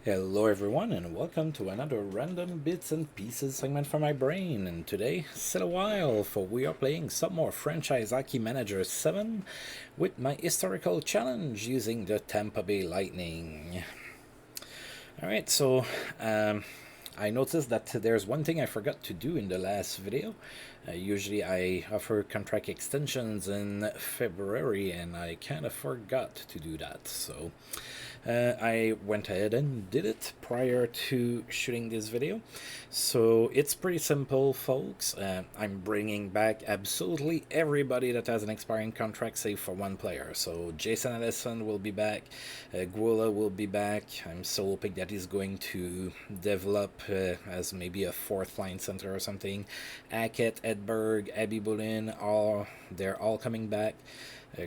Hello everyone and welcome to another random bits and pieces segment from my brain. And today, sit a while for we are playing some more Franchise Hockey Manager 7 with my historical challenge using the Tampa Bay Lightning. Alright, so I noticed that there's one thing I forgot to do in the last video. Usually I offer contract extensions in February and I kind of forgot to do that. So I went ahead and did it prior to shooting this video. So it's pretty simple, folks. I'm bringing back absolutely everybody that has an expiring contract save for one player. So Jason Allison will be back, Guola will be back. I'm so hoping that he's going to develop as maybe a fourth line center or something. Hackett, Edberg, Abby Boulin, they're all coming back.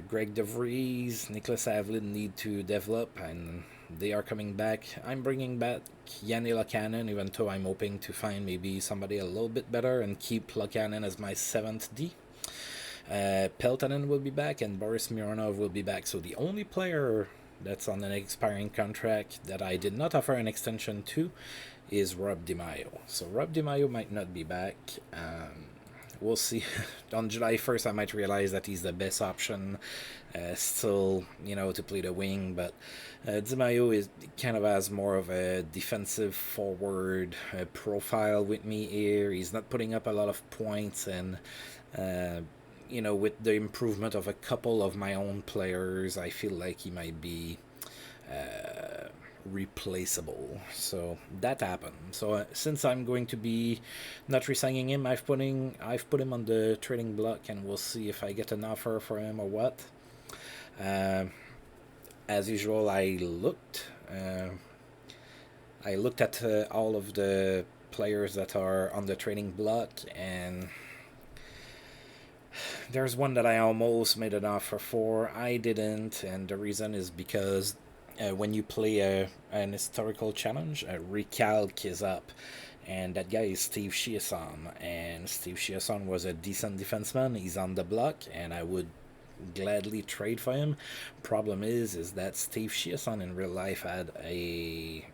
Greg DeVries, Nicholas Avlin need to develop, and they are coming back. I'm bringing back Yanni Lakanen, even though I'm hoping to find maybe somebody a little bit better and keep Lakanen as my 7th D. Peltonen will be back, and Boris Mironov will be back. So the only player that's on an expiring contract that I did not offer an extension to is Rob Demaio. So Rob Demaio might not be back. We'll see. On July 1st, I might realize that he's the best option still, to play the wing. But Demaio is kind of has more of a defensive forward profile with me here. He's not putting up a lot of points, and with the improvement of a couple of my own players, I feel like he might be replaceable. So that happened. So since I'm going to be not resigning him, I've put him on the trading block, and we'll see if I get an offer for him or what. As usual, I looked at all of the players that are on the trading block, and there's one that I almost made an offer for. I didn't, and the reason is because when you play an historical challenge, recalc is up, and that guy is Steve Chiasson, and Steve Chiasson was a decent defenseman. He's on the block, and I would gladly trade for him. Problem is that Steve Chiasson in real life had a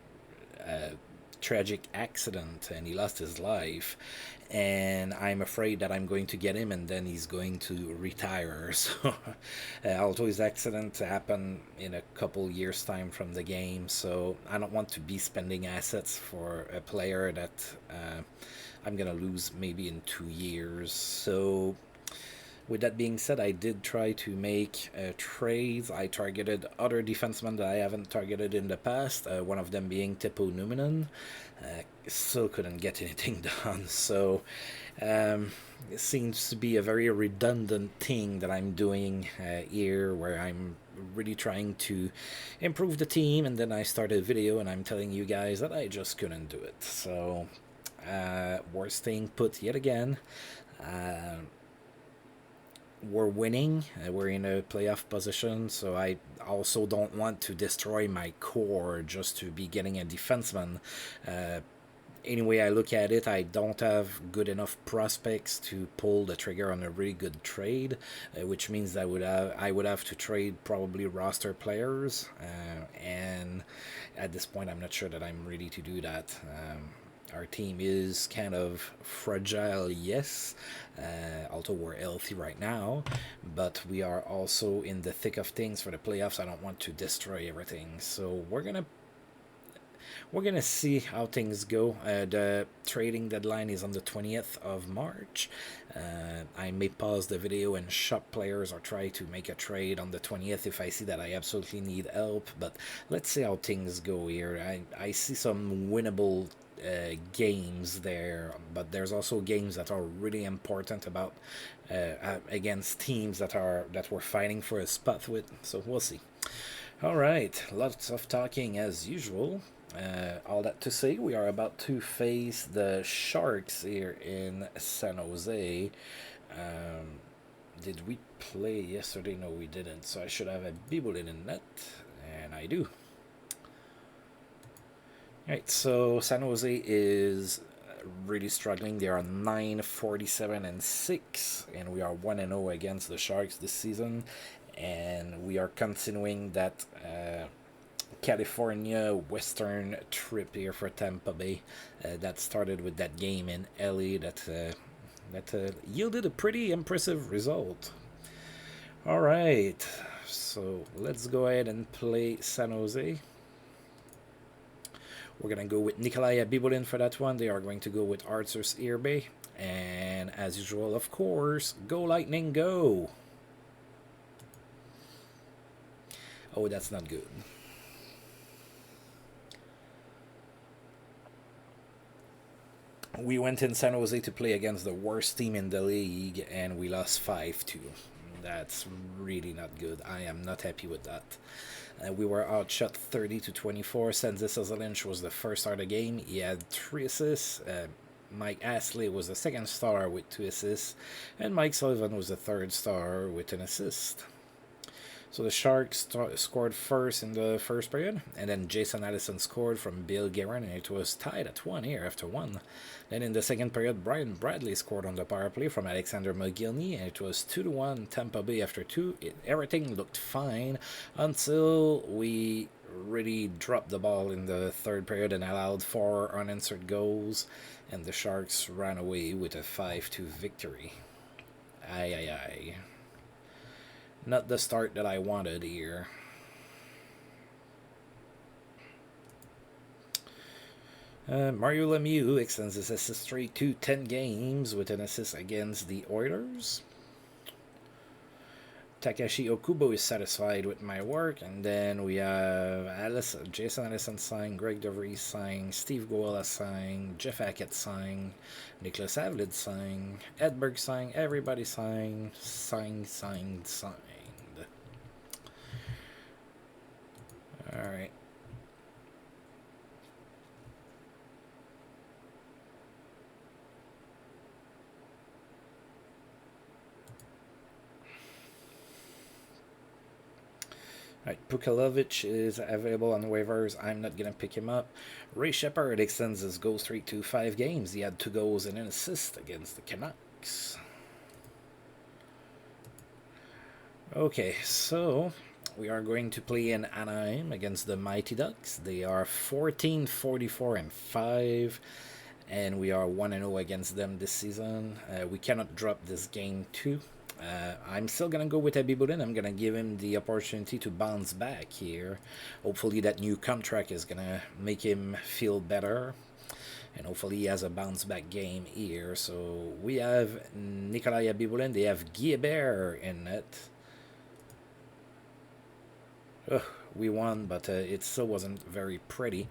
tragic accident and he lost his life, and I'm afraid that I'm going to get him and then he's going to retire. So although his accident happened in a couple years time from the game, so I don't want to be spending assets for a player that I'm gonna lose maybe in 2 years. So with that being said, I did try to make trades. I targeted other defensemen that I haven't targeted in the past, one of them being Teppo Numminen. Still couldn't get anything done, so it seems to be a very redundant thing that I'm doing here, where I'm really trying to improve the team, and then I start a video and I'm telling you guys that I just couldn't do it. So we're staying put yet again. We're winning. We're in a playoff position, so I also don't want to destroy my core just to be getting a defenseman. Anyway I look at it, I don't have good enough prospects to pull the trigger on a really good trade, which means I would have to trade probably roster players, and at this point I'm not sure that I'm ready to do that. Our team is kind of fragile, yes, although we're healthy right now, but we are also in the thick of things for the playoffs. I don't want to destroy everything, so we're gonna see how things go. The trading deadline is on the 20th of March. I may pause the video and shop players or try to make a trade on the 20th if I see that I absolutely need help, but let's see how things go here. I see some winnable games there, but there's also games that are really important about against teams that we're fighting for a spot with, so we'll see. All right, lots of talking as usual. All that to say, we are about to face the Sharks here in San Jose. Did we play yesterday? No, we didn't, so I should have a Bibulin in net, and I do. Alright, so San Jose is really struggling. They are 9-47-6, and we are 1-0 against the Sharks this season. And we are continuing that California Western trip here for Tampa Bay. That started with that game in LA that yielded a pretty impressive result. All right, so let's go ahead and play San Jose. We're going to go with Nikolai Bibolin for that one. They are going to go with Arthurs Irbe. And as usual, of course, go Lightning, go! Oh, that's not good. We went in San Jose to play against the worst team in the league, and we lost 5-2. That's really not good. I am not happy with that. We were outshot 30-24. Senzis Lynch was the first star of the game. He had 3 assists. Mike Astley was the second star with 2 assists. And Mike Sullivan was the third star with an assist. So the Sharks scored first in the first period, and then Jason Allison scored from Bill Guerin, and it was tied at 1 here after 1. Then in the second period, Brian Bradley scored on the power play from Alexander Mogilny, and it was 2-1 Tampa Bay after 2. Everything looked fine until we really dropped the ball in the third period and allowed 4 unanswered goals, and the Sharks ran away with a 5-2 victory. Aye. Not the start that I wanted here. Mario Lemieux extends his assist streak to 10 games with an assist against the Oilers. Takashi Okubo is satisfied with my work, and then we have Jason Allison signed, Greg DeVries signed, Steve Goala signed, Jeff Hackett signed, Nicholas Avlid signed, Edberg signed, everybody signed. Alright. Alright, Pukalovic is available on waivers. I'm not going to pick him up. Ray Shepard extends his goal streak to 5 games. He had 2 goals and an assist against the Canucks. Okay, so we are going to play in Anaheim against the Mighty Ducks. They are 14-44-5, and we are 1-0 against them this season. We cannot drop this game too. I'm still going to go with Abibulin. I'm going to give him the opportunity to bounce back here. Hopefully that new contract is going to make him feel better. And hopefully he has a bounce back game here. So we have Nikolai Abibulin. They have Guilbert in it. We won, but it still wasn't very pretty.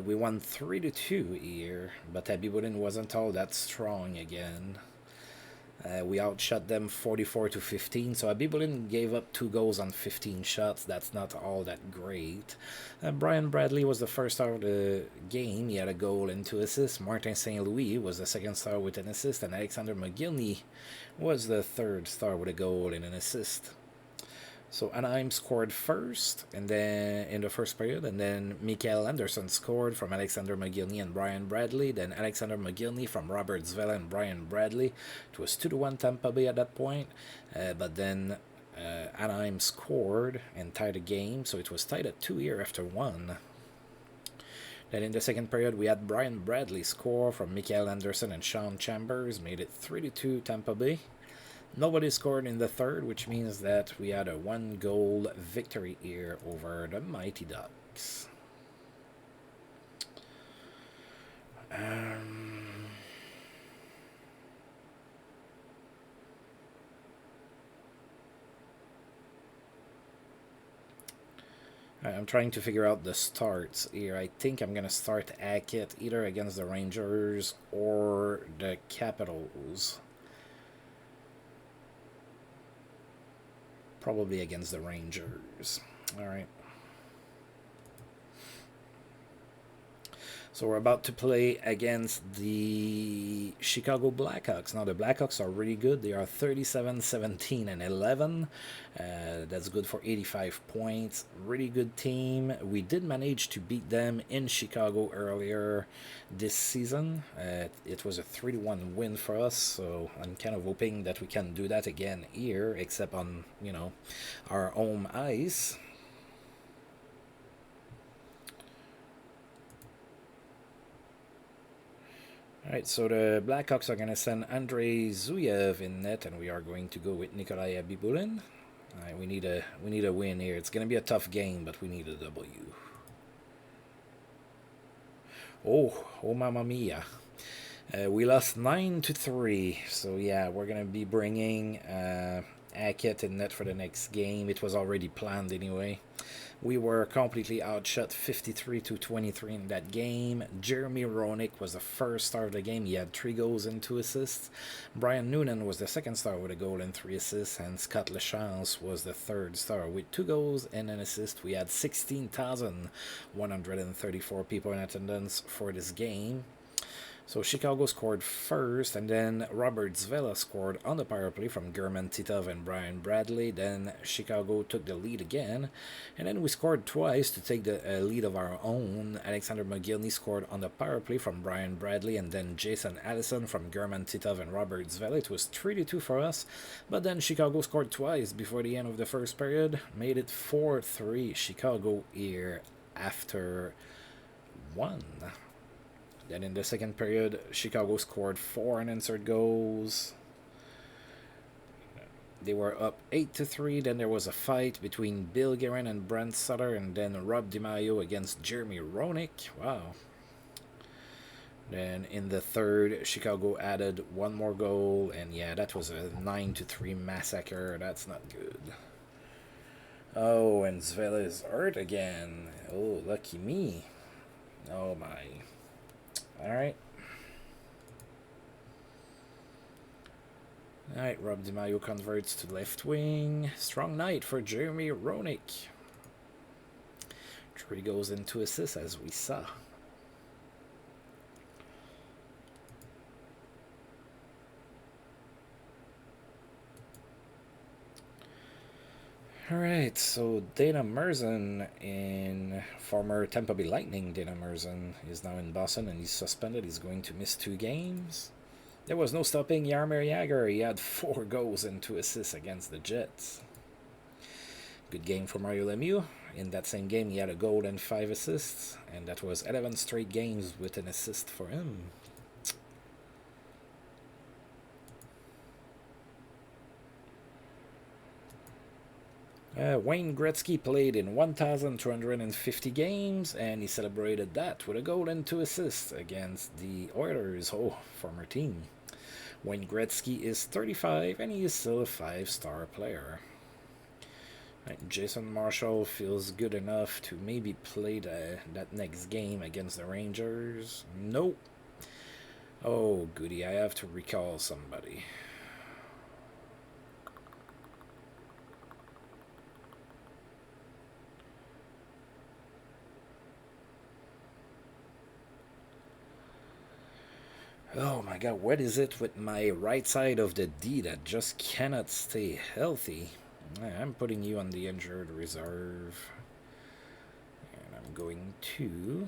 We won 3-2 here, but Abibulin wasn't all that strong again. We outshot them 44-15, so Abibulin gave up 2 goals on 15 shots. That's not all that great. Brian Bradley was the first star of the game. He had a goal and 2 assists. Martin St. Louis was the second star with an assist, and Alexander Mogilny was the third star with a goal and an assist. So Anaheim scored first, and then in the first period, and then Mikael Anderson scored from Alexander Mogilny and Brian Bradley. Then Alexander Mogilny from Robert Zvela and Brian Bradley. It was 2-1 Tampa Bay at that point, but then Anaheim scored and tied the game, so it was tied at 2 here after 1. Then in the second period, we had Brian Bradley score from Mikael Anderson and Sean Chambers, made it 3-2 Tampa Bay. Nobody scored in the third, which means that we had a 1-goal victory here over the Mighty Ducks. I'm trying to figure out the starts here. I think I'm going to start Hackett either against the Rangers or the Capitals. Probably against the Rangers. All right. So we're about to play against the Chicago Blackhawks. Now the Blackhawks are really good. They are 37-17-11. That's good for 85 points. Really good team. We did manage to beat them in Chicago earlier this season. It was a 3-1 win for us. So I'm kind of hoping that we can do that again here, except on, our home ice. Alright, so the Blackhawks are going to send Andrei Zuyev in net, and we are going to go with Nikolai Abibulin. Alright, we need a win here. It's going to be a tough game, but we need a W. Oh, mamma mia. We lost 9-3, so yeah, we're going to be bringing Hackett in net for the next game. It was already planned anyway. We were completely outshot 53-23 in that game. Jeremy Roenick was the first star of the game. He had 3 goals and 2 assists. Brian Noonan was the second star with a goal and 3 assists. And Scott Lachance was the third star with 2 goals and an assist. We had 16,134 people in attendance for this game. So Chicago scored first, and then Robert Zvela scored on the power play from German Titov and Brian Bradley. Then Chicago took the lead again, and then we scored twice to take the lead of our own. Alexander McGillney scored on the power play from Brian Bradley, and then Jason Allison from German Titov and Robert Zvela. It was 3-2 for us, but then Chicago scored twice before the end of the first period, made it 4-3 Chicago here after 1. Then in the second period, Chicago scored 4 unanswered goals. They were up 8-3. Then there was a fight between Bill Guerin and Brent Sutter, and then Rob Demaio against Jeremy Roenick. Wow. Then in the third, Chicago added 1 more goal, and yeah, that was a 9-3 massacre. That's not good. Oh, and Zvela is hurt again. Oh, lucky me. Oh my. Alright. Alright, Rob Demaio converts to left wing. Strong night for Jeremy Roenick. 3 goals and 2 assists, as we saw. Alright, so Dana Merzen, in former Tampa Bay Lightning, Dana Merzen is now in Basson and he's suspended. He's going to miss 2 games. There was no stopping Jaromir Jagr. He had 4 goals and 2 assists against the Jets. Good game for Mario Lemieux. In that same game, he had a goal and 5 assists, and that was 11 straight games with an assist for him. Wayne Gretzky played in 1,250 games, and he celebrated that with a goal and 2 assists against the Oilers, former team. Wayne Gretzky is 35, and he is still a 5-star player. Jason Marshall feels good enough to maybe play that next game against the Rangers. Nope. Oh, goody, I have to recall somebody. Oh my god, what is it with my right side of the D that just cannot stay healthy? I'm putting you on the injured reserve. And I'm going to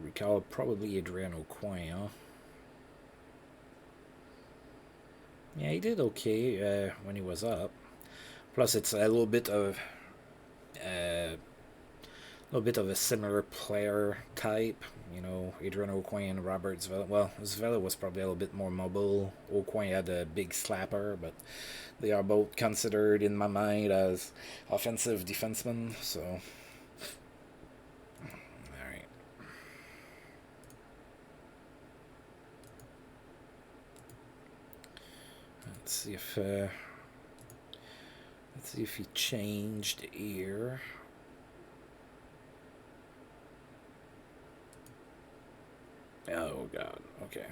recall probably Adrian Aucoin. Yeah, he did okay when he was up. Plus, it's a little bit of a similar player type, you know. Adrian Aucoin and Robert Zvela. Well, Zvela was probably a little bit more mobile. Aucoin had a big slapper, but they are both considered in my mind as offensive defensemen, so. Alright. Let's see if he changed here. Oh god, okay.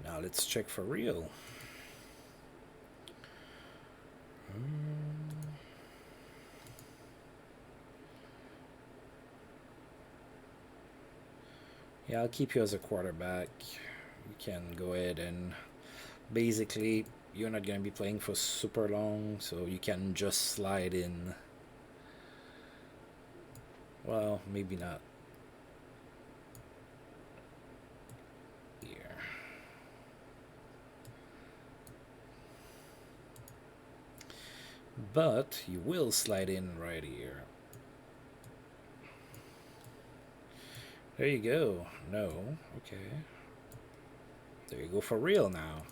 Now let's check for real. Yeah, I'll keep you as a quarterback. You can go ahead and basically you're not going to be playing for super long, so you can just slide in. Well, maybe not. Here. but you will slide in right here. There you go. No. Okay. There you go for real now.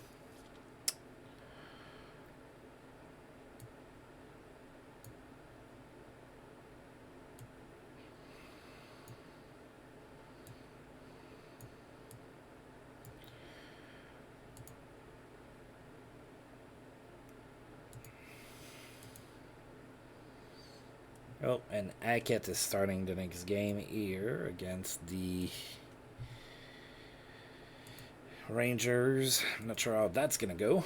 Oh, and Hackett is starting the next game here against the Rangers. I'm not sure how that's going to go.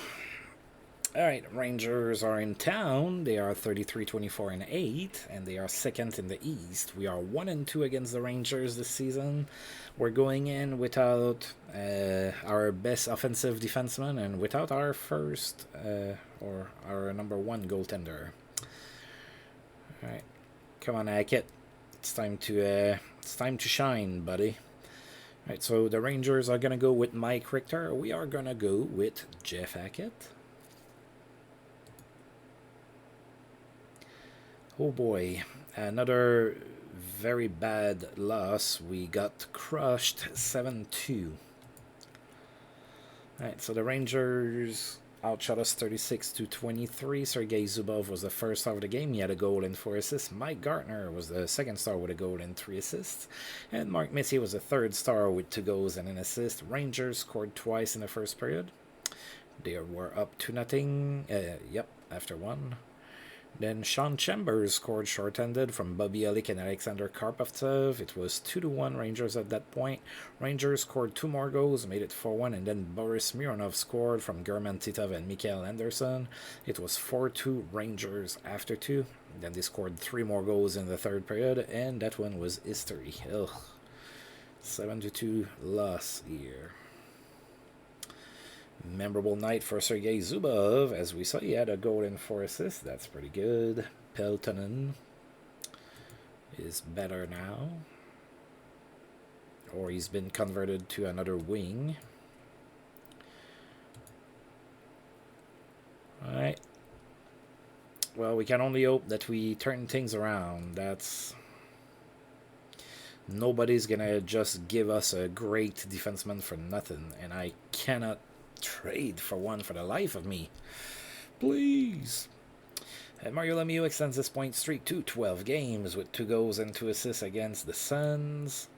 Alright, Rangers are in town. They are 33-24-8, and they are second in the East. We are 1-2 against the Rangers this season. We're going in without our best offensive defenseman and without our first or our number one goaltender. Alright. Come on, Hackett. It's time to shine, buddy. All right, so the Rangers are gonna go with Mike Richter. We are gonna go with Jeff Hackett. Oh boy, another very bad loss. We got crushed 7-2. All right, so the Rangers outshot us 36-23. Sergei Zubov was the first star of the game. He had a goal and 4 assists. Mike Gartner was the second star with a goal and 3 assists. And Mark Messier was the third star with 2 goals and an assist. Rangers scored twice in the first period. They were up 2-0. After one. Then Sean Chambers scored short-handed from Bobby Olik and Alexander Karpovtsov. It was 2-1 Rangers at that point. Rangers scored 2 more goals, made it 4-1, and then Boris Mironov scored from German Titov and Mikael Anderson. It was 4-2 Rangers after 2. Then they scored 3 more goals in the third period, and that one was history. Ugh. 7-2 loss here. Memorable night for Sergei Zubov. As we saw, he had a goal and 4 assists. That's pretty good. Peltonen is better now. Or he's been converted to another wing. Alright. Well, we can only hope that we turn things around. Nobody's gonna just give us a great defenseman for nothing. And I cannot trade for one for the life of me. Please. Mario Lemieux extends his point streak to 12 games with 2 goals and 2 assists against the Suns.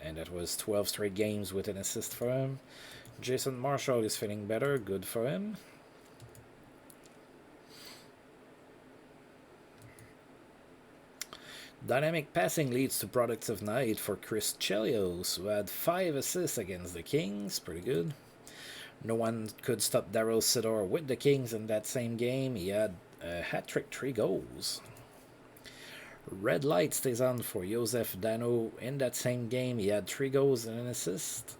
And that was 12 straight games with an assist for him. Jason Marshall is feeling better. Good for him. Dynamic passing leads to productive night for Chris Chelios, who had 5 assists against the Kings. Pretty good. No one could stop Daryl Sidor with the Kings in that same game. He had a hat-trick, 3 goals. Red light stays on for Joseph Dano. In that same game, he had 3 goals and an assist.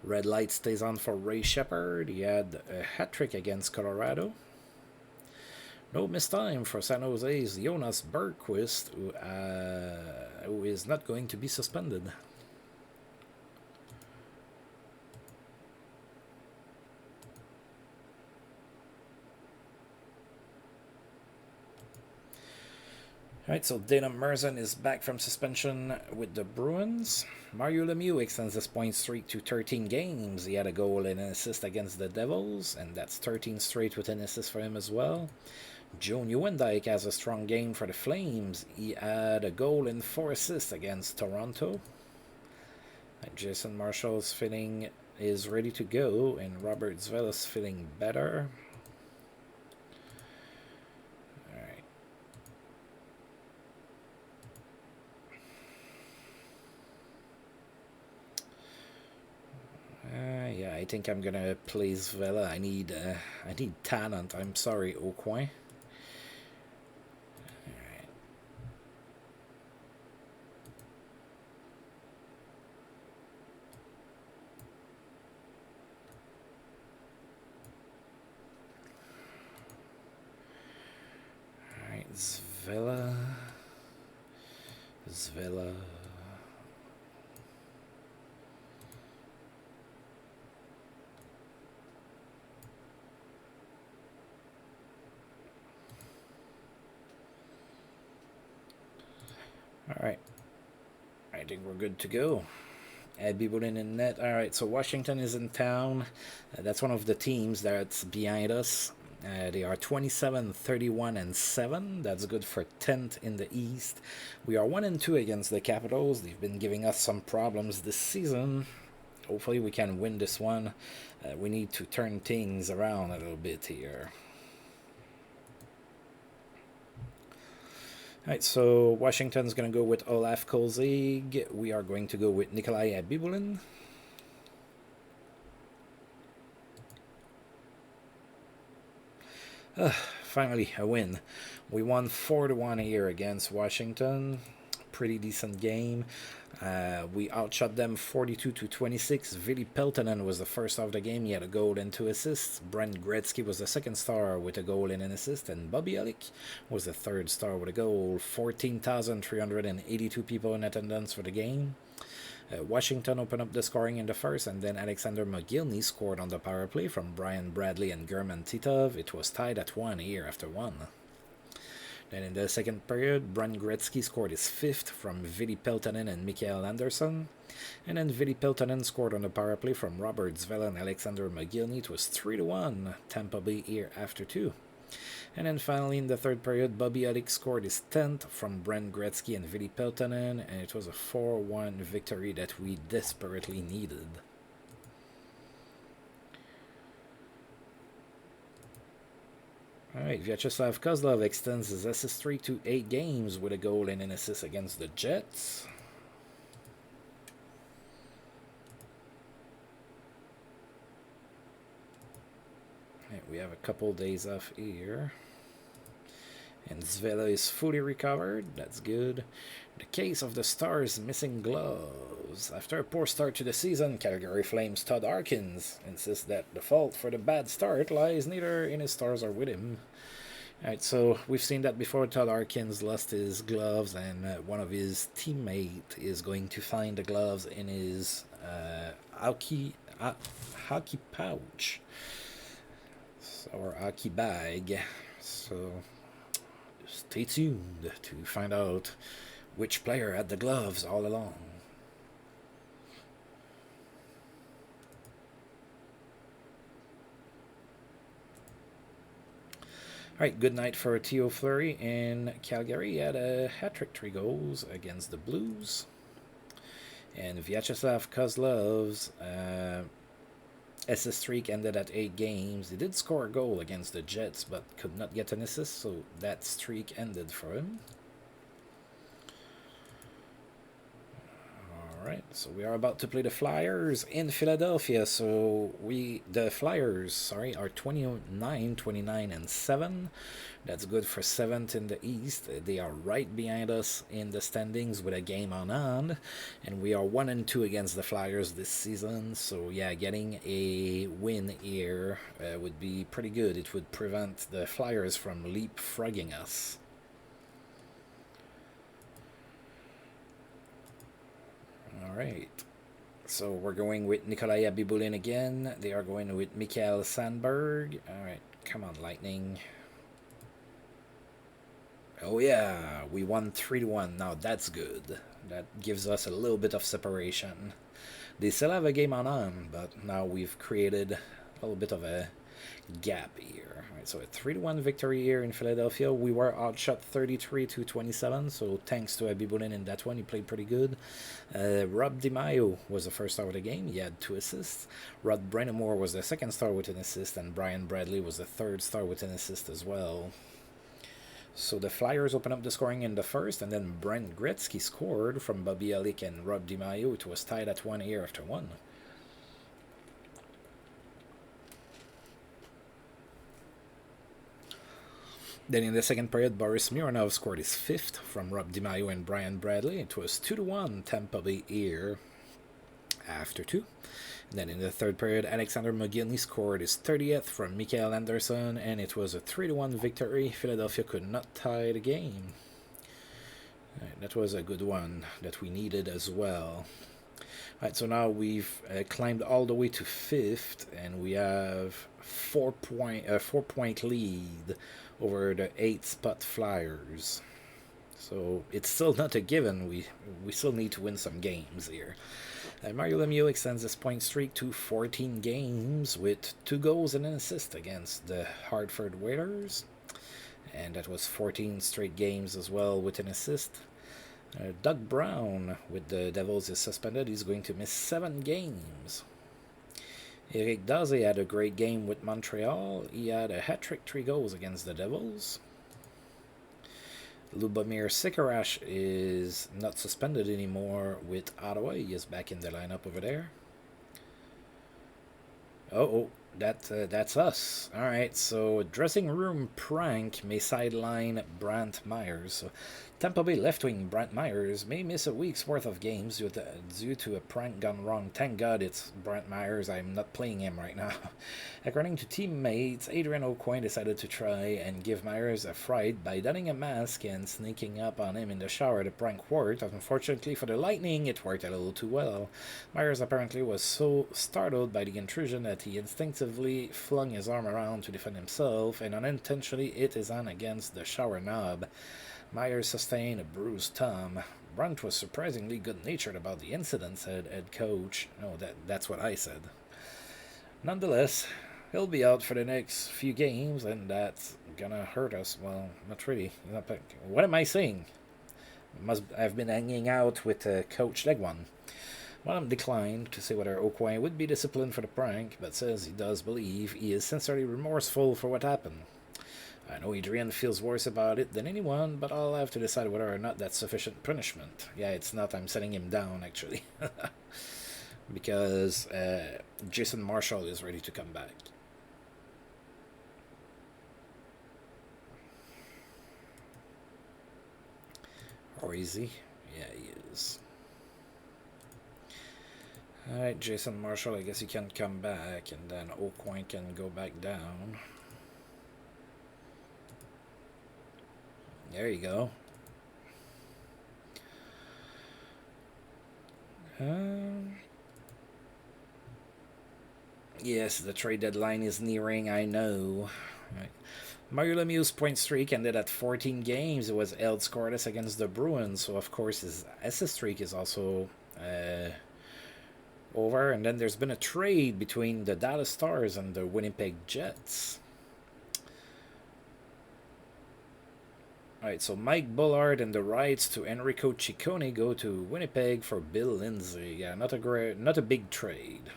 Red light stays on for Ray Shepard. He had a hat-trick against Colorado. No missed time for San Jose's Jonas Bergquist, who is not going to be suspended. Alright, so Dana Merzen is back from suspension with the Bruins. Mario Lemieux extends his point streak to 13 games. He had a goal and an assist against the Devils, and that's 13 straight with an assist for him as well. Joe Nieuwendyk has a strong game for the Flames. He had a goal and 4 assists against Toronto. And Jason Marshall's feeling is ready to go, and Robert Zvelis feeling better. Yeah, I think I'm gonna play Zvela. I need talent. I'm sorry, Okwai. Alright, Zvela. think we're good to go. Bibulin in net. All right, so Washington is in town. That's one of the teams that's behind us. They are 27, 31, and 7. That's good for 10th in the East. We are 1 and 2 against the Capitals. They've been giving us some problems this season. Hopefully we can win this one. We need to turn things around a little bit here. Alright, so Washington's going to go with Olaf Kolzig. We are going to go with Nikolai Bibulin. Finally, a win. We won 4-1 here against Washington. Pretty decent game. We outshot them 42-26. Vili Peltonen was the first of the game. He had a goal and 2 assists. Brent Gretzky was the second star with a goal and an assist. And Bobby Alec was the third star with a goal. 14,382 people in attendance for the game. Washington opened up the scoring in the first, and then Alexander Mogilny scored on the power play from Brian Bradley and German Titov. It was tied at 1 here after 1. Then in the second period, Brent Gretzky scored his 5th from Vili Peltonen and Mikael Andersson. And then Vili Peltonen scored on the power play from Robert Zvela and Alexander Mogilny. It was 3-1, Tampa Bay here after 2. And then finally in the third period, Bobby Alec scored his 10th from Brent Gretzky and Vili Peltonen. And it was a 4-1 victory that we desperately needed. Alright, Vyacheslav Kozlov extends his assist streak to 8 games with a goal and an assist against the Jets. Right, we have a couple days off here. And Zvela is fully recovered. That's good. The case of the Stars missing gloves. After a poor start to the season, Calgary Flames Todd Harkins insists that the fault for the bad start lies neither in his Stars or with him. Alright, so we've seen that before. Todd Harkins lost his gloves, and one of his teammates is going to find the gloves in his hockey pouch. Or hockey bag. So stay tuned to find out which player had the gloves all along. Alright, good night for Theo Fleury in Calgary. He had a hat-trick, 3 goals against the Blues. And Vyacheslav Kozlov's assist streak ended at 8 games. He did score a goal against the Jets, but could not get an assist, so that streak ended for him. Alright, so we are about to play the Flyers in Philadelphia. So the Flyers, are 29, 29, and 7. That's good for 7th in the East. They are right behind us in the standings with a game on hand. And we are 1 and 2 against the Flyers this season. So yeah, getting a win here would be pretty good. It would prevent the Flyers from leapfrogging us. Alright, so we're going with Nikolai Bibulin again. They are going with Mikael Sandberg. Alright, come on, Lightning. Oh yeah, we won 3-1. Now that's good. That gives us a little bit of separation. They still have a game on them, but now we've created a little bit of a gap here. Alright, so a 3-1 victory here in Philadelphia. We were outshot 33-27, so thanks to Bibulin in that one. He played pretty good. Rob Demaio was the first star of the game. He had 2 assists. Rod Brennamore was the second star with an assist, and Brian Bradley was the third star with an assist as well. So the Flyers opened up the scoring in the first, and then Brent Gretzky scored from Bobby Alec and Rob Demaio. It was tied at 1 here after 1. Then in the second period, Boris Mironov scored his 5th from Rob Demaio and Brian Bradley. It was 2-1 Tampa Bay here after 2. And then in the third period, Alexander Mogilny scored his 30th from Mikael Andersson, and it was a 3-1 victory. Philadelphia could not tie the game. Right, that was a good one that we needed as well. Right, so now we've climbed all the way to 5th, and we have 4-point lead over the 8th spot Flyers. So it's still not a given. We still need to win some games here. Mario Lemieux extends his point streak to 14 games with 2 goals and an assist against the Hartford Whalers. And that was 14 straight games as well with an assist. Doug Brown with the Devils is suspended. He's going to miss 7 games. Eric Daze had a great game with Montreal. He had a hat-trick, 3 goals against the Devils. Lubomir Sikarash is not suspended anymore with Ottawa. He is back in the lineup over there. That's us. Alright, so dressing room prank may sideline Brant Myers. So Tampa Bay left wing Brant Myers may miss a week's worth of games due to a prank gone wrong. Thank God it's Brant Myers. I'm not playing him right now. According to teammates, Adrian Aucoin decided to try and give Myers a fright by donning a mask and sneaking up on him in the shower. The prank worked. Unfortunately for the Lightning, it worked a little too well. Myers apparently was so startled by the intrusion that he instinctively flung his arm around to defend himself and unintentionally hit his hand against the shower knob. Myers sustained a bruised thumb. Brunt was surprisingly good-natured about the incident, said head coach. No, that's what I said. Nonetheless, he'll be out for the next few games, and that's gonna hurt us. Well, not really. What am I saying? I've been hanging out with Coach Legwan. Bonhomme declined to say whether Aucoin would be disciplined for the prank, but says he does believe he is sincerely remorseful for what happened. I know Adrian feels worse about it than anyone, but I'll have to decide whether or not that's sufficient punishment. Yeah, it's not. I'm setting him down, actually. Because Jason Marshall is ready to come back. Or is he? Yeah, he is. Alright, Jason Marshall, I guess he can come back, and then Aucoin can go back down. There you go. Yes, the trade deadline is nearing, I know. Right. Mario Lemieux's point streak ended at 14 games. It was held scoreless against the Bruins, so of course his assist streak is also over. And then there's been a trade between the Dallas Stars and the Winnipeg Jets. Alright, so Mike Bullard and the rights to Enrico Ciccone go to Winnipeg for Bill Lindsay. Yeah, not a big trade.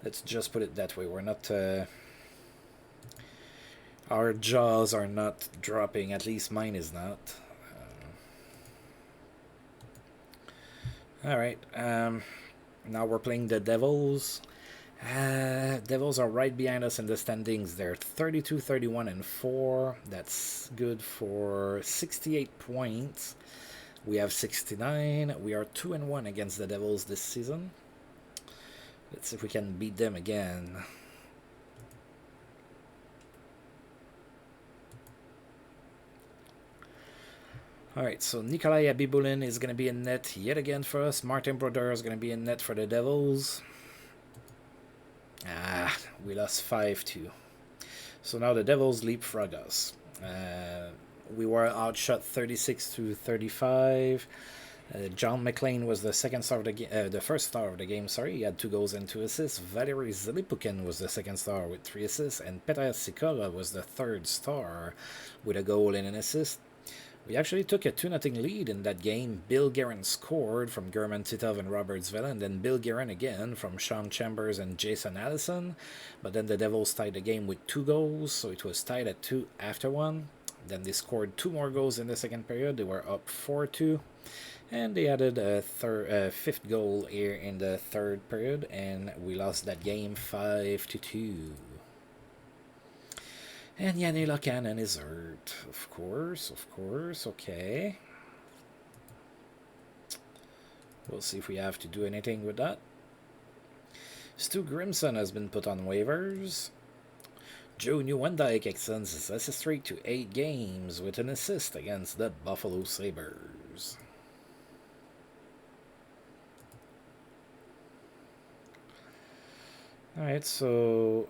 Let's just put it that way. We're not our jaws are not dropping, at least mine is not. Alright, now we're playing the Devils. Devils are right behind us in the standings. They're 32, 31, and 4. That's good for 68 points. We have 69. We are 2-1 against the Devils this season. Let's see if we can beat them again. Alright, so Nikolai Abibulin is going to be in net yet again for us. Martin Brodeur is going to be in net for the Devils. We lost 5-2. So now the Devils leapfrog us. We were outshot 36-35. John McLean was the second star of the first star of the game. Sorry, he had 2 goals and 2 assists. Valery Zilipukin was the second star with 3 assists, and Petr Sikola was the third star with a goal and an assist. We actually took a 2-0 lead in that game. Bill Guerin scored from German Titov and Robert Zvela, and then Bill Guerin again from Sean Chambers and Jason Allison. But then the Devils tied the game with 2 goals, so it was tied at 2 after 1. Then they scored 2 more goals in the second period. They were up 4-2. And they added a 5th goal here in the third period, and we lost that game 5-2. And Yanni Cannon is hurt, of course, okay. We'll see if we have to do anything with that. Stu Grimson has been put on waivers. Joe Nieuwendyk extends his assist streak to 8 games with an assist against the Buffalo Sabres. Alright, so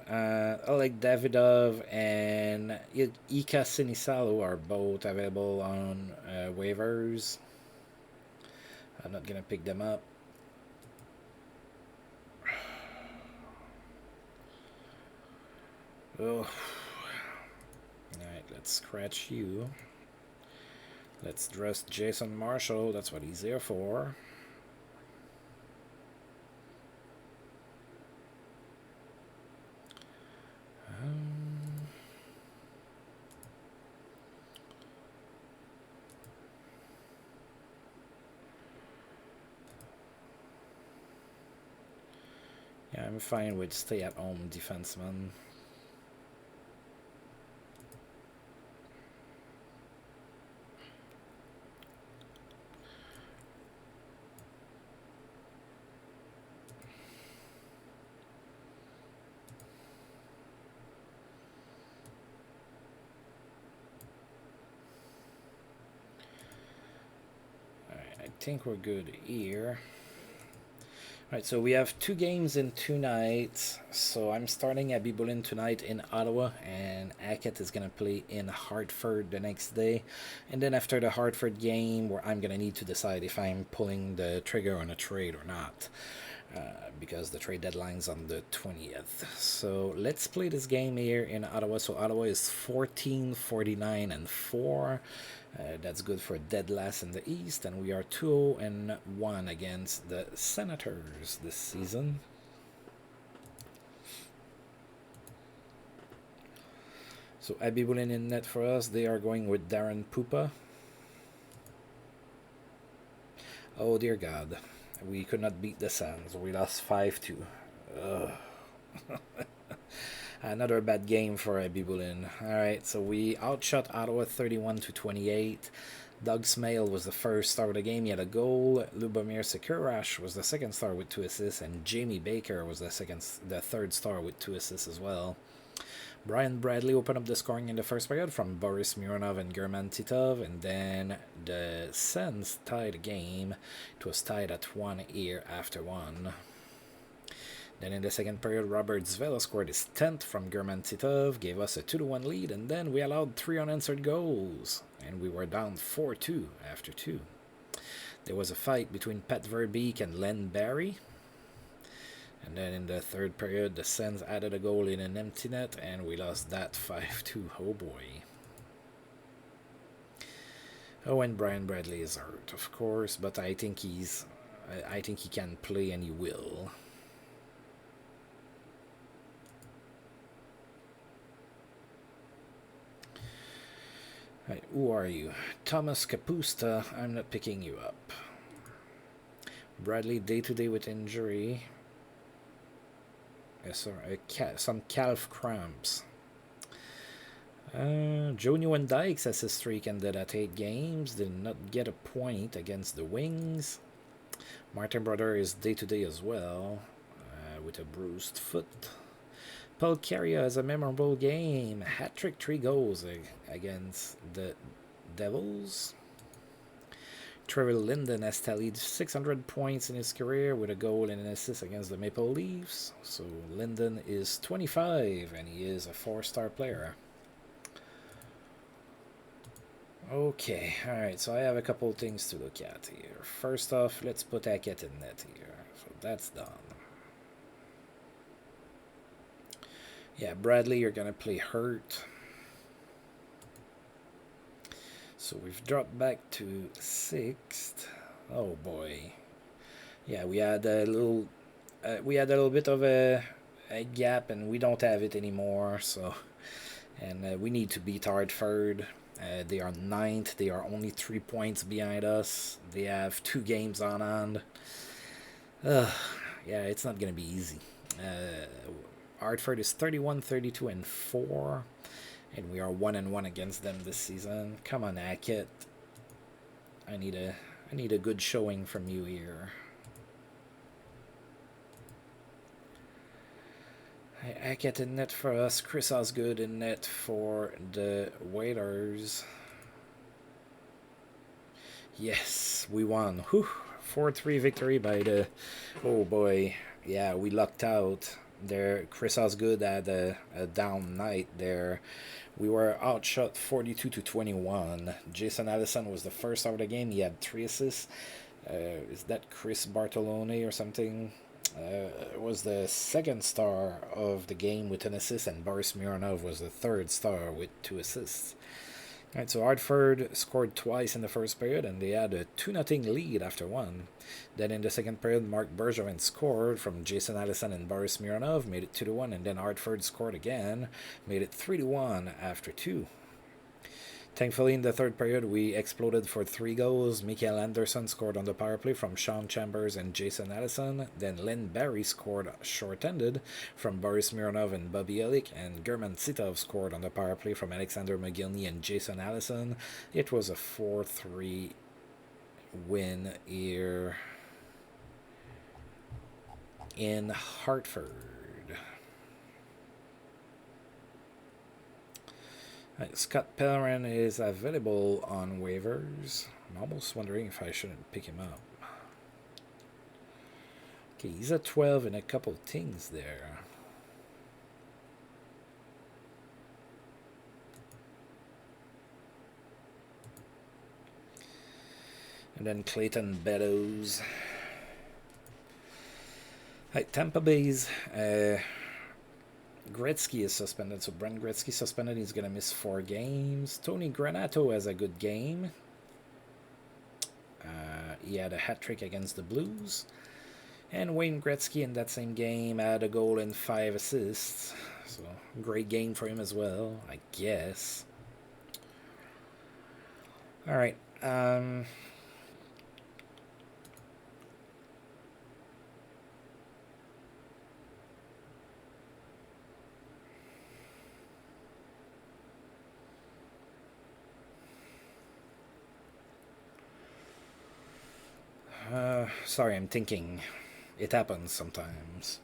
Oleg Davidov and Ika Sinisalu are both available on waivers. I'm not gonna pick them up. Oh. Alright, let's scratch you. Let's dress Jason Marshall. That's what he's there for. Yeah, I'm fine with stay-at-home defenseman. I think we're good here. Right, so we have 2 games in 2 nights. So I'm starting Abibulin tonight in Ottawa, and Hackett is going to play in Hartford the next day. And then after the Hartford game, where I'm going to need to decide if I'm pulling the trigger on a trade or not. Because the trade deadline's on the 20th. So let's play this game here in Ottawa. So Ottawa is 14, 49, and 4. That's good for dead last in the East, and we are 2-1 against the Senators this season. So Abibulin in net for us. They are going with Darren Pupa. Oh dear God, we could not beat the Sens. We lost 5-2. Another bad game for Abibulin. Alright, so we outshot Ottawa 31-28. Doug Smale was the first star of the game. He had a goal. Lubomir Sekurash was the second star with 2 assists, and Jamie Baker was the third star with 2 assists as well. Brian Bradley opened up the scoring in the first period from Boris Mironov and German Titov, and then the Sens tied the game. It was tied at 1 here after 1. Then in the second period, Robert Zvela scored his 10th from German Titov, gave us a 2-1 lead, and then we allowed 3 unanswered goals, and we were down 4-2 after 2. There was a fight between Pat Verbeek and Len Barry, and then in the third period, the Sens added a goal in an empty net, and we lost that 5-2. Oh boy. Oh, and Brian Bradley is hurt, of course, but I think he can play, and he will. Right, who are you? Thomas Capusta. I'm not picking you up. Bradley day-to-day with injury. Yes, sir. Some calf cramps. Joe Nieuwendyk has a streak ended at 8 games. Did not get a point against the Wings. Martin Brodeur is day-to-day as well, with a bruised foot. Paul Carrier has a memorable game. Hat-trick, 3 goals against the Devils. Trevor Linden has tallied 600 points in his career with a goal and an assist against the Maple Leafs. So Linden is 25, and he is a 4-star player. Okay, alright, so I have a couple things to look at here. First off, let's put Hackett in net here. So that's done. Yeah, Bradley, you're going to play hurt. So we've dropped back to 6th. Oh boy. Yeah, we had a little bit of a gap, and we don't have it anymore. So, and we need to beat Hartford. They are 9th. They are only 3 points behind us. They have 2 games on hand. Yeah, it's not going to be easy. Hartford is 31, 32, and 4. And we are 1-1 against them this season. Come on, Hackett. I need a good showing from you here. Hackett in net for us. Chris Osgood in net for the Whalers. Yes, we won. Whew. 4-3 victory by the... Oh boy. Yeah, we lucked out. there, Chris Osgood had a down night there. We were outshot 42-21. Jason Allison was the first out of the game. He had 3 assists. Is that Chris Bartolone or something? Was the second star of the game with an assist, and Boris Mironov was the third star with 2 assists. Right, so Hartford scored twice in the first period, and they had a 2-0 lead after one. Then in the second period, Mark Bergevin scored from Jason Allison and Boris Mironov, made it 2-1, and then Hartford scored again, made it 3-1 after 2. Thankfully, in the third period, we exploded for 3 goals. Mikael Anderson scored on the power play from Sean Chambers and Jason Allison. Then Lynn Barry scored short-handed from Boris Mironov and Bobby Elick. And German Sitov scored on the power play from Alexander McGillney and Jason Allison. It was a 4-3 win here in Hartford. Scott Pellerin is available on waivers. I'm almost wondering if I shouldn't pick him up. Okay, he's at 12 and a couple things there. And then Clayton Beddoes. Tampa Bay's Gretzky is suspended, so Brent Gretzky suspended. He's going to miss 4 games. Tony Granato has a good game. He had a hat-trick against the Blues. And Wayne Gretzky in that same game had a goal and 5 assists. So, great game for him as well, I guess. Alright, sorry, I'm thinking. It happens sometimes.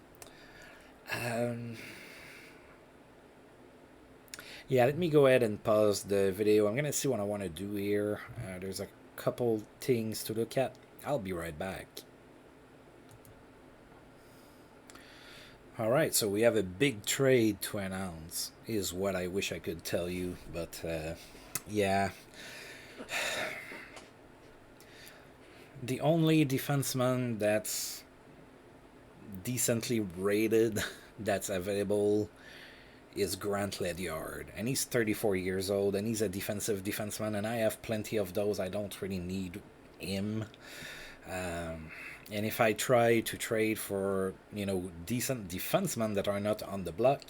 Yeah, let me go ahead and pause the video. I'm going to see what I want to do here. There's a couple things to look at. I'll be right back. Alright, so we have a big trade to announce, is what I wish I could tell you. But, yeah. The only defenseman that's decently rated that's available is Grant Ledyard, and he's 34 years old, and he's a defensive defenseman, and I have plenty of those. I don't really need him. And if I try to trade for, decent defensemen that are not on the block,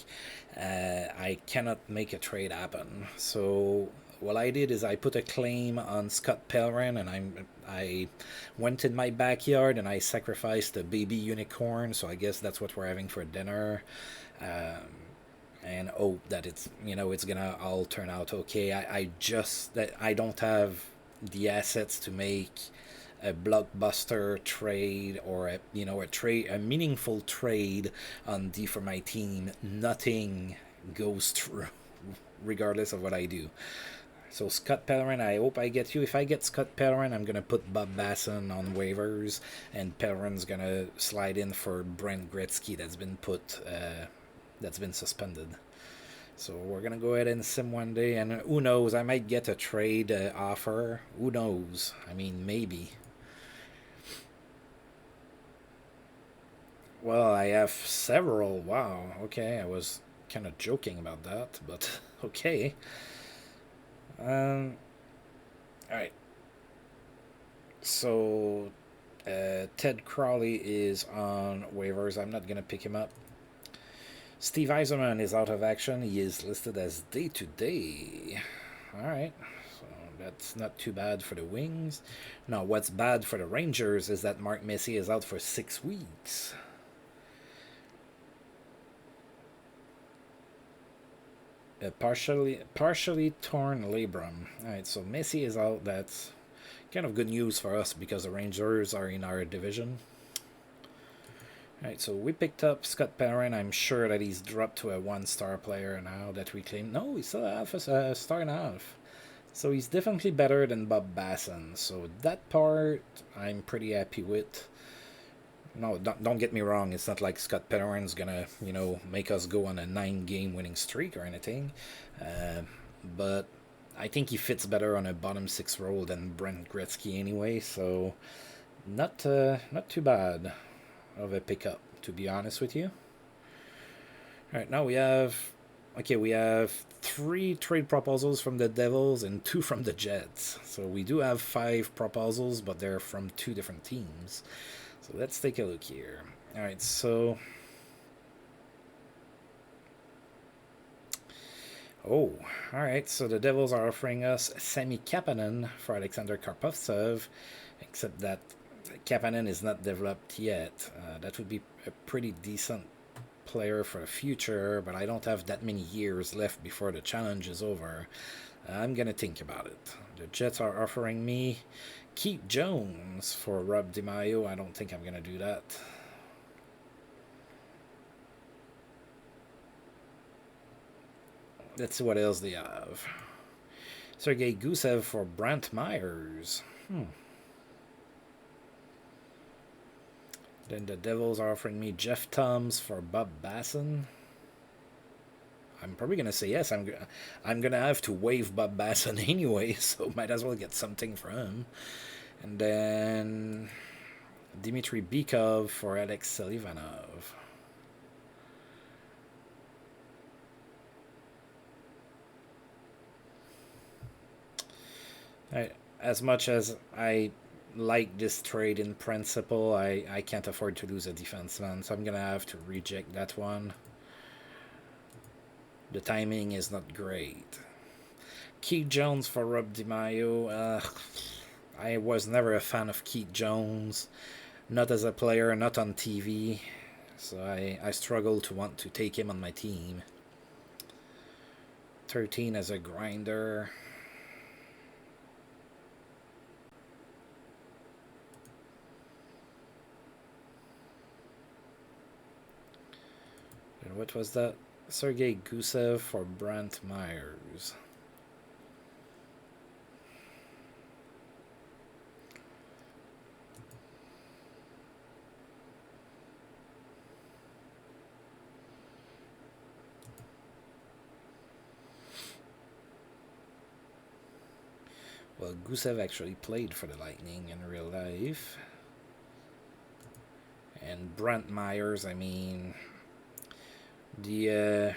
I cannot make a trade happen. So what I did is I put a claim on Scott Pellerin, and I went in my backyard and I sacrificed a baby unicorn. So I guess that's what we're having for dinner, and hope that it's gonna all turn out okay. I don't have the assets to make a blockbuster trade or a meaningful trade on D for my team. Nothing goes through, regardless of what I do. So Scott Pellerin, I hope I get you. If I get Scott Pellerin, I'm gonna put Bob Basson on waivers, and Pellerin's gonna slide in for Brent Gretzky that's been suspended. So we're gonna go ahead and sim one day, and who knows? I might get a trade offer. Who knows? I mean, maybe. Well, I have several. Wow. Okay, I was kind of joking about that, but okay. All right. So, Ted Crowley is on waivers. I'm not gonna pick him up. Steve Yzerman is out of action. He is listed as day-to-day. All right. So that's not too bad for the Wings. Now, what's bad for the Rangers is that Mark Messier is out for 6 weeks. A partially torn labrum. Alright, so Messi is out. That's kind of good news for us because the Rangers are in our division. Alright, so we picked up Scott Pellerin. I'm sure that he's dropped to a 1-star player now that we claim. No, he's still a star and a half. So he's definitely better than Bob Basson. So that part I'm pretty happy with. No, don't get me wrong. It's not like Scott Pellerin's gonna, make us go on a 9-game winning streak or anything. Uh, but I think he fits better on a bottom six role than Brent Gretzky anyway. So not too bad of a pickup, to be honest with you. All right, now we have 3 trade proposals from the Devils and 2 from the Jets. So we do have 5 proposals, but they're from 2 different teams. So let's take a look here. All right, so all right. So the Devils are offering us Sami Kapanen for Alexander Karpovtsev, except that Kapanen is not developed yet. That would be a pretty decent player for the future, but I don't have that many years left before the challenge is over. I'm gonna think about it. The Jets are offering me Keith Jones for Rob Demaio. I don't think I'm gonna do that. Let's see what else they have. Sergei Gusev for Brant Myers. Then the Devils are offering me Jeff Toms for Bob Basson. I'm probably gonna say yes. I'm gonna have to waive Bob Basson anyway, so might as well get something for him. And then Dmitry Bykov for Alex Selivanov. As much as I like this trade in principle, I can't afford to lose a defenseman, so I'm gonna have to reject that one. The timing is not great. Keith Jones for Rob Demaio. I was never a fan of Keith Jones, not as a player, not on TV, so I struggle to want to take him on my team. 13 as a grinder. And what was that? Sergei Gusev for Brant Myers. Well, Gusev actually played for the Lightning in real life. And Brant Myers, I mean, the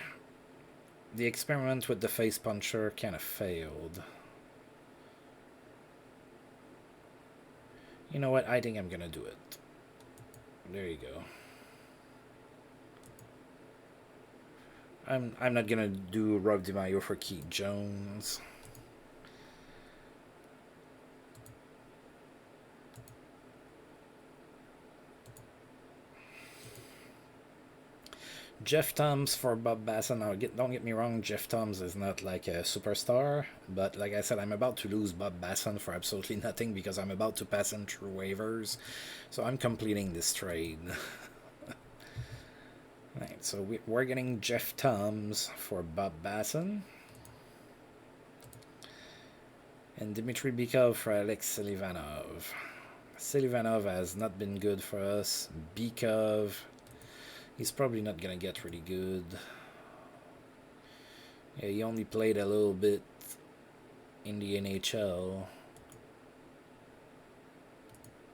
experiment with the face puncher kind of failed. You know what? I think I'm gonna do it. There you go. I'm not gonna do Rob Demaio for Keith Jones. Jeff Toms for Bob Basson. Now, don't get me wrong, Jeff Toms is not like a superstar, but like I said, I'm about to lose Bob Basson for absolutely nothing because I'm about to pass him through waivers, so I'm completing this trade. Right, so we're getting Jeff Toms for Bob Basson. And Dmitry Bykov for Alex Selivanov. Selivanov has not been good for us. Bykov, he's probably not going to get really good. Yeah, he only played a little bit in the NHL.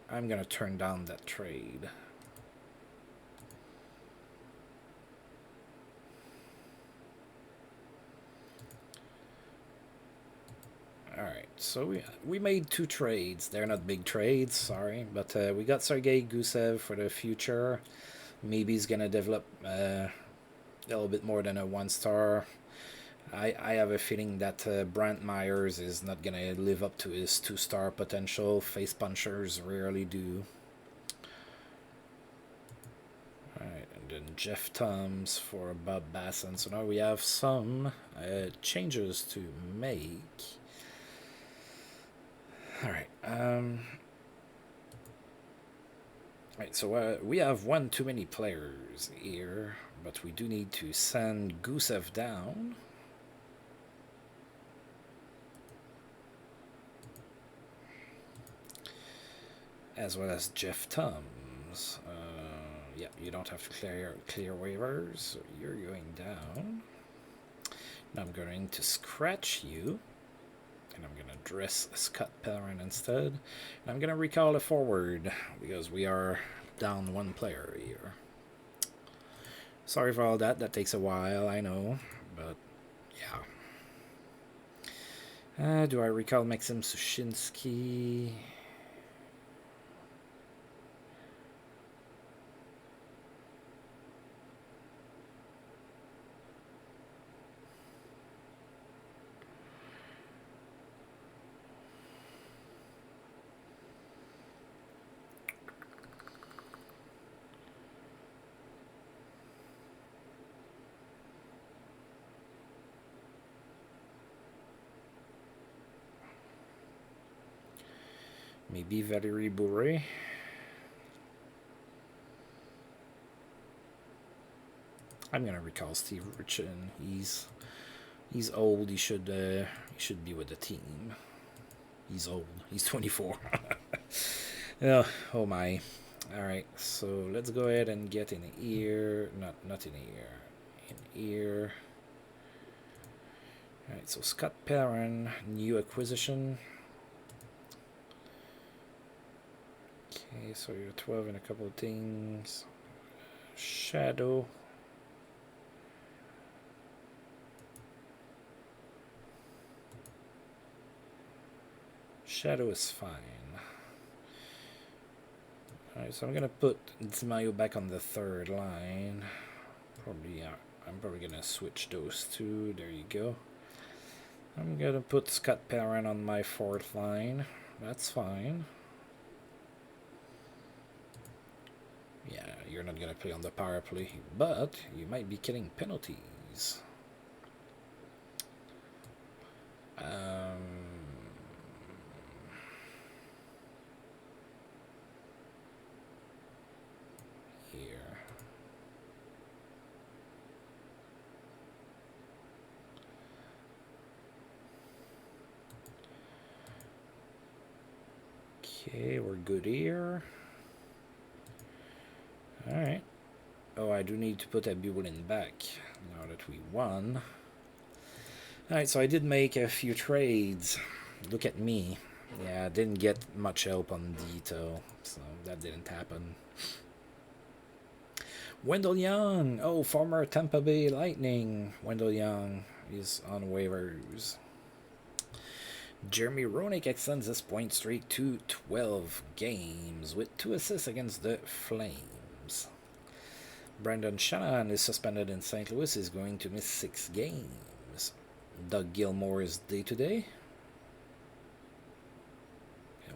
I'm going to turn down that trade. Alright, so we made 2 trades. They're not big trades, sorry. But we got Sergei Gusev for the future. Maybe he's going to develop a little bit more than a 1-star. I have a feeling that Brant Myers is not going to live up to his 2-star potential. Face punchers rarely do. Alright, and then Jeff Toms for Bob Basson. So now we have some changes to make. Alright, right, so we have one too many players here, but we do need to send Gusev down. As well as Jeff Toms. yeah, you don't have to clear waivers, so you're going down. Now I'm going to scratch you, and I'm going to dress Scott Pellerin instead. And I'm going to recall a forward, because we are down one player here. Sorry for all that. That takes a while, I know, but yeah. Do I recall Maxim Sushinsky? Maybe Valérie Bourré. I'm gonna recall Steve Richin. He's old. He should be with the team. He's old. He's 24. Oh my. All right. So let's go ahead and get in ear. Not in ear. In ear. All right. So Scott Pellerin, new acquisition. Okay, so you're 12 in a couple of things. Shadow. Shadow is fine. Alright, so I'm gonna put Demaio back on the third line. Probably, I'm probably gonna switch those two. There you go. I'm gonna put Scott Pellerin on my fourth line. That's fine. Yeah, you're not gonna play on the power play, but you might be killing penalties. Here. Okay, we're good here. Alright. Oh, I do need to put Abulin back now that we won. Alright, so I did make a few trades. Look at me. Yeah, I didn't get much help on Dito, so that didn't happen. Wendell Young. Oh, former Tampa Bay Lightning. Wendell Young is on waivers. Jeremy Roenick extends his point streak to 12 games with 2 assists against the Flames. Brandon Shanahan is suspended in St. Louis. Is going to miss 6 games. Doug Gilmour is day-to-day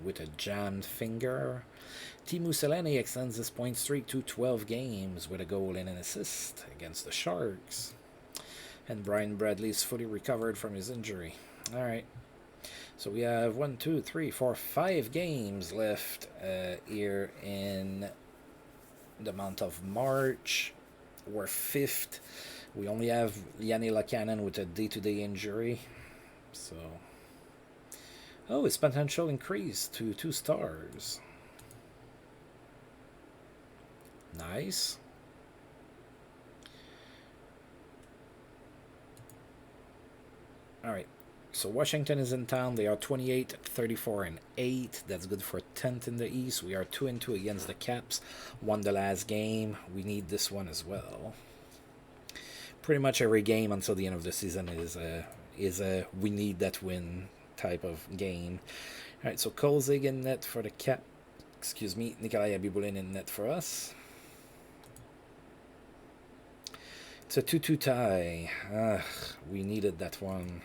with a jammed finger. Teemu Selänne extends his point streak to 12 games with a goal and an assist against the Sharks. And Brian Bradley is fully recovered from his injury. All right. So we have 1, 2, 3, 4, 5 games left here in the month of March. We're 5th. We only have Yanni Lakanen with a day-to-day injury. So, oh, his potential increased to 2 stars. Nice. All right. So Washington is in town. They are 28, 34, and 8. That's good for 10th in the East. We are 2-2 against the Caps. Won the last game. We need this one as well. Pretty much every game until the end of the season is a we need that win type of game. All right, so Kolzig in net for the Cap. Excuse me, Nikolai Abibulin in net for us. It's a 2-2 tie. We needed that one.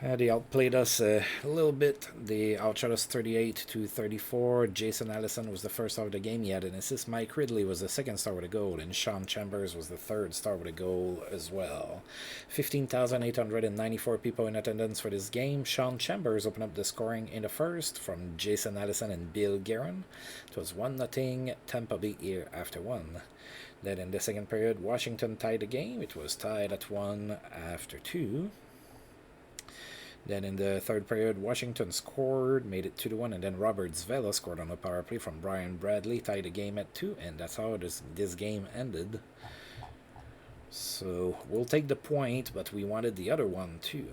They outplayed us a little bit. They outshot us 38-34. Jason Allison was the first star of the game. He had an assist. Mike Ridley was the second star with a goal. And Sean Chambers was the third star with a goal as well. 15,894 people in attendance for this game. Sean Chambers opened up the scoring in the first from Jason Allison and Bill Guerin. It was 1-0 Tampa Bay here after 1. Then in the second period, Washington tied the game. It was tied at 1 after 2. Then in the third period, Washington scored, made it 2-1, and then Robert Zvela scored on a power play from Brian Bradley, tied the game at 2, and that's how this game ended. So we'll take the point, but we wanted the other one too.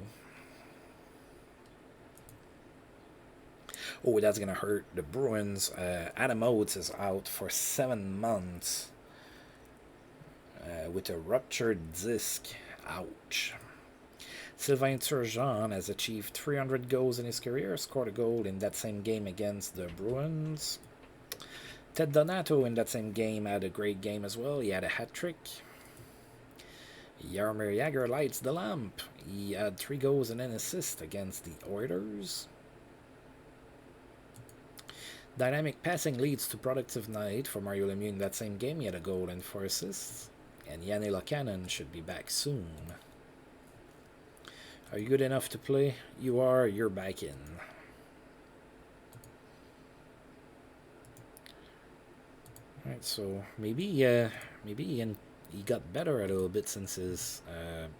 Oh, that's gonna hurt the Bruins. Adam Oates is out for 7 months with a ruptured disc. Ouch. Sylvain Turgeon has achieved 300 goals in his career, scored a goal in that same game against the Bruins. Ted Donato in that same game had a great game as well. He had a hat trick. Jaromir Jagr lights the lamp. He had 3 goals and an assist against the Oilers. Dynamic passing leads to productive night for Mario Lemieux in that same game. He had a goal and 4 assists. And Yanni Lakanen should be back soon. Are you good enough to play? You are. You're back in. Alright, so maybe he got better a little bit since his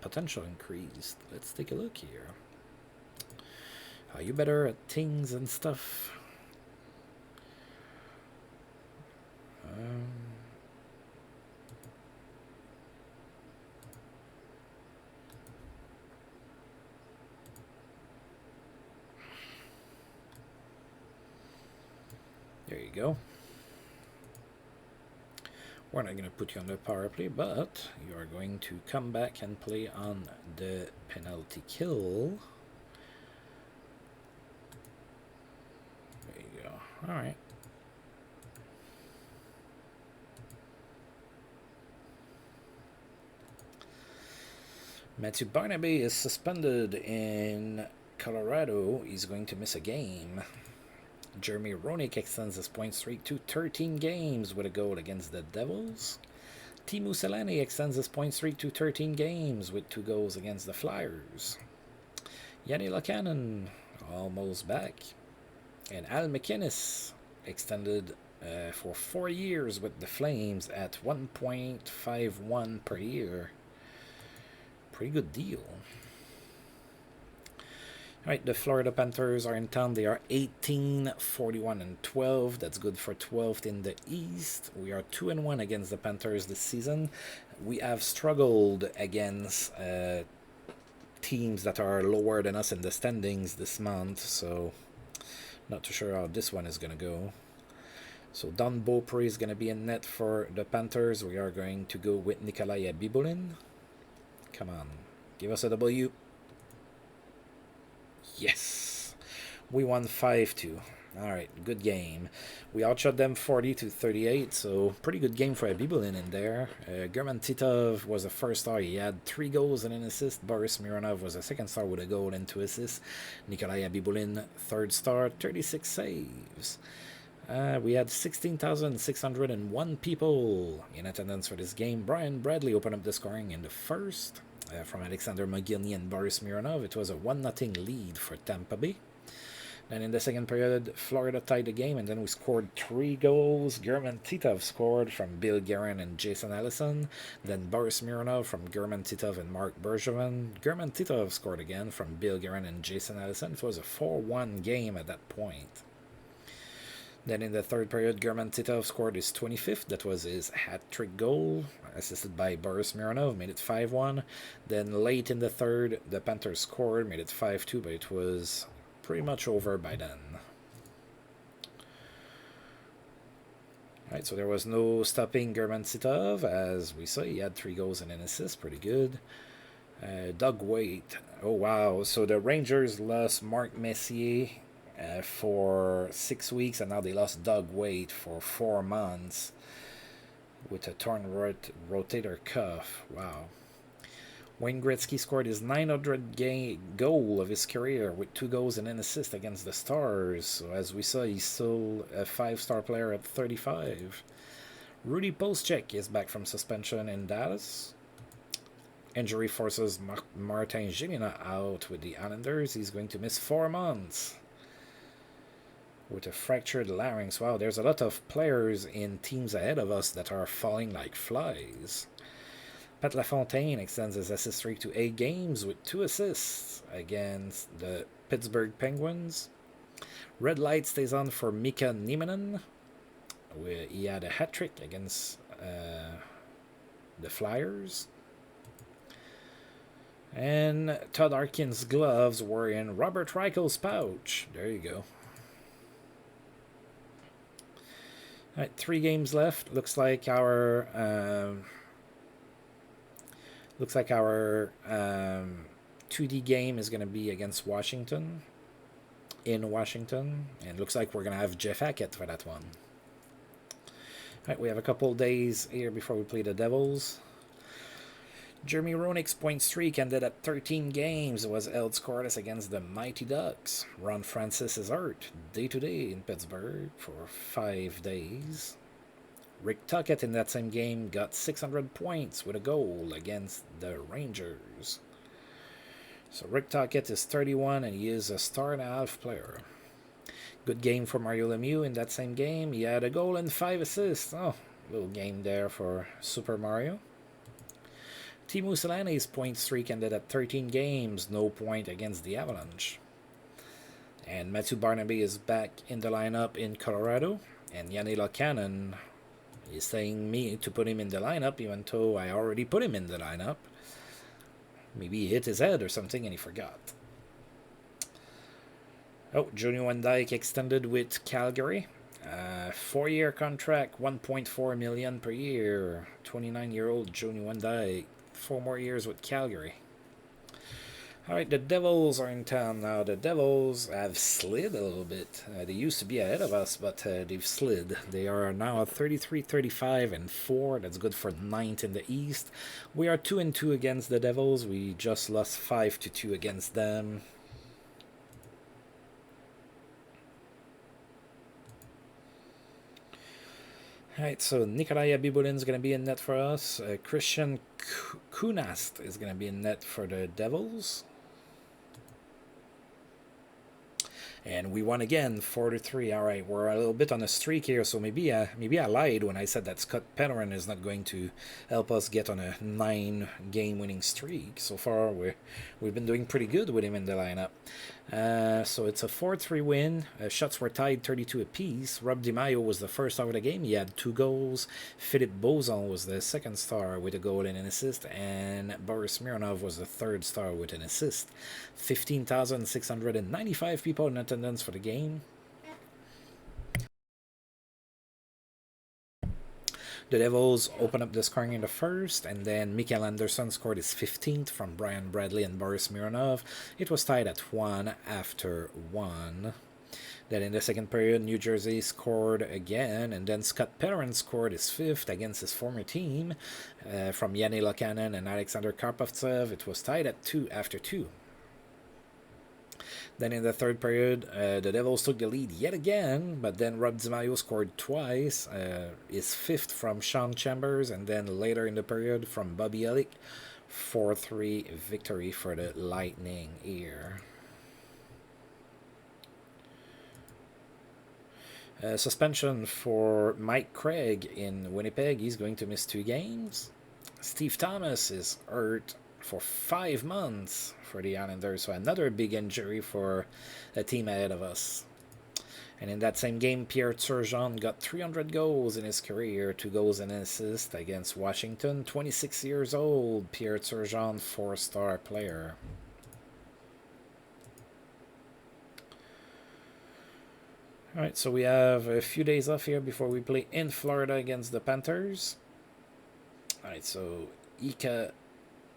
potential increased. Let's take a look here. Are you better at things and stuff? There you go. We're not going to put you on the power play, but you are going to come back and play on the penalty kill. There you go. All right. Matthew Barnaby is suspended in Colorado. He's going to miss a game. Jeremy Roenick extends his point streak to 13 games with a goal against the Devils. Teemu Selanne extends his point streak to 13 games with 2 goals against the Flyers. Yanni Lakanen almost back. And Al McInnes extended for 4 years with the Flames at 1.51 per year. Pretty good deal. Alright, the Florida Panthers are in town. They are 18, 41, and 12. That's good for 12th in the East. We are 2-1 against the Panthers this season. We have struggled against teams that are lower than us in the standings this month, so not too sure how this one is going to go. So Don Beaupre is going to be in net for the Panthers. We are going to go with Nikolai Bibulin. Come on, give us a W. Yes, we won 5-2. All right, good game. We outshot them 40-38, so pretty good game for Bibulin in there. German Titov was a first star. He had 3 goals and an assist. Boris Mironov was a second star with a goal and 2 assists. Nikolai Bibulin, third star, 36 saves. We had 16,601 people in attendance for this game. Brian Bradley opened up the scoring in the first. From Alexander Mogilny and Boris Mironov. It was a 1-0 lead for Tampa Bay. Then in the second period, Florida tied the game, and then we scored 3 goals. German Titov scored from Bill Guerin and Jason Allison. Then Boris Mironov from German Titov and Mark Bergevin. German Titov scored again from Bill Guerin and Jason Allison. It was a 4-1 game at that point. Then in the third period, German Titov scored his 25th. That was his hat-trick goal, assisted by Boris Mironov, made it 5-1. Then late in the third, the Panthers scored, made it 5-2, but it was pretty much over by then. Alright, so there was no stopping German Titov. As we saw, he had 3 goals and an assist, pretty good. Doug Waite, oh wow, so the Rangers lost Mark Messier for 6 weeks, and now they lost Doug Waite for 4 months with a torn rotator cuff. Wow. Wayne Gretzky scored his 900th goal of his career with 2 goals and an assist against the Stars. So as we saw, he's still a 5-star player at 35. Rudy Postchek is back from suspension in Dallas. Injury forces Martin Gimina out with the Islanders. He's going to miss 4 months with a fractured larynx. Wow, there's a lot of players in teams ahead of us that are falling like flies. Pat LaFontaine extends his assist streak to 8 games with 2 assists against the Pittsburgh Penguins. Red light stays on for Mika Niemanen. He had a hat trick against the Flyers. And Todd Arkin's gloves were in Robert Reichel's pouch. There you go. All right, 3 games left. Looks like our 2D game is going to be against Washington. In Washington. And looks like we're going to have Jeff Hackett for that one. Alright, we have a couple days here before we play the Devils. Jeremy Roenick's point streak ended at 13 games. It was held scoreless against the Mighty Ducks. Ron Francis is hurt day-to-day in Pittsburgh for 5 days. Rick Tuckett in that same game got 600 points with a goal against the Rangers. So Rick Tuckett is 31 and he is a star-and-a-half player. Good game for Mario Lemieux in that same game. He had a goal and 5 assists. Oh, little game there for Super Mario. Teemu Selanne's point streak ended at 13 games. No point against the Avalanche. And Matthew Barnaby is back in the lineup in Colorado. And Yanni Lakanen is saying me to put him in the lineup even though I already put him in the lineup. Maybe he hit his head or something and he forgot. Oh, Johnny Van Dyke extended with Calgary. 4-year contract, $1.4 million per year. 29-year-old Johnny Van Dyke. 4 more years with Calgary. Alright, the Devils are in town now. The Devils have slid a little bit. They used to be ahead of us, but they've slid. They are now 33, 35, and 4. That's good for 9th in the East. We are 2-2 against the Devils. We just lost 5-2 against them. Alright, so Nikolai Abibolin's going to be in net for us. Christian Kunast is going to be in net for the Devils. And we won again, 4-3. All right, we're a little bit on a streak here, so maybe I lied when I said that Scott Pellerin is not going to help us get on a 9-game winning streak. So far, we've been doing pretty good with him in the lineup. So it's a 4-3 win. Shots were tied 32 apiece. Rob Demaio was the first star of the game. He had 2 goals. Philippe Basson was the second star with a goal and an assist. And Boris Mironov was the third star with an assist. 15,695 people in attendance for the game. The Devils opened up the scoring in the first, and then Mikael Anderson scored his 15th from Brian Bradley and Boris Mironov. It was tied at 1 after 1. Then in the second period, New Jersey scored again, and then Scott Pellerin scored his 5th against his former team from Yanni Lakanen and Alexander Karpovtsev. It was tied at 2 after 2. Then in the third period, the Devils took the lead yet again, but then Rob Demaio scored twice, his 5th from Sean Chambers, and then later in the period from Bobby Elick. 4-3 victory for the Lightning here. Suspension for Mike Craig in Winnipeg. He's going to miss 2 games. Steve Thomas is hurt for 5 months for the Islanders, so another big injury for a team ahead of us. And in that same game, Pierre Turgeon got 300 goals in his career, 2 goals and an assist against Washington. 26 years old, Pierre Turgeon, 4-star player. Alright, so we have a few days off here before we play in Florida against the Panthers. Alright, so Ilka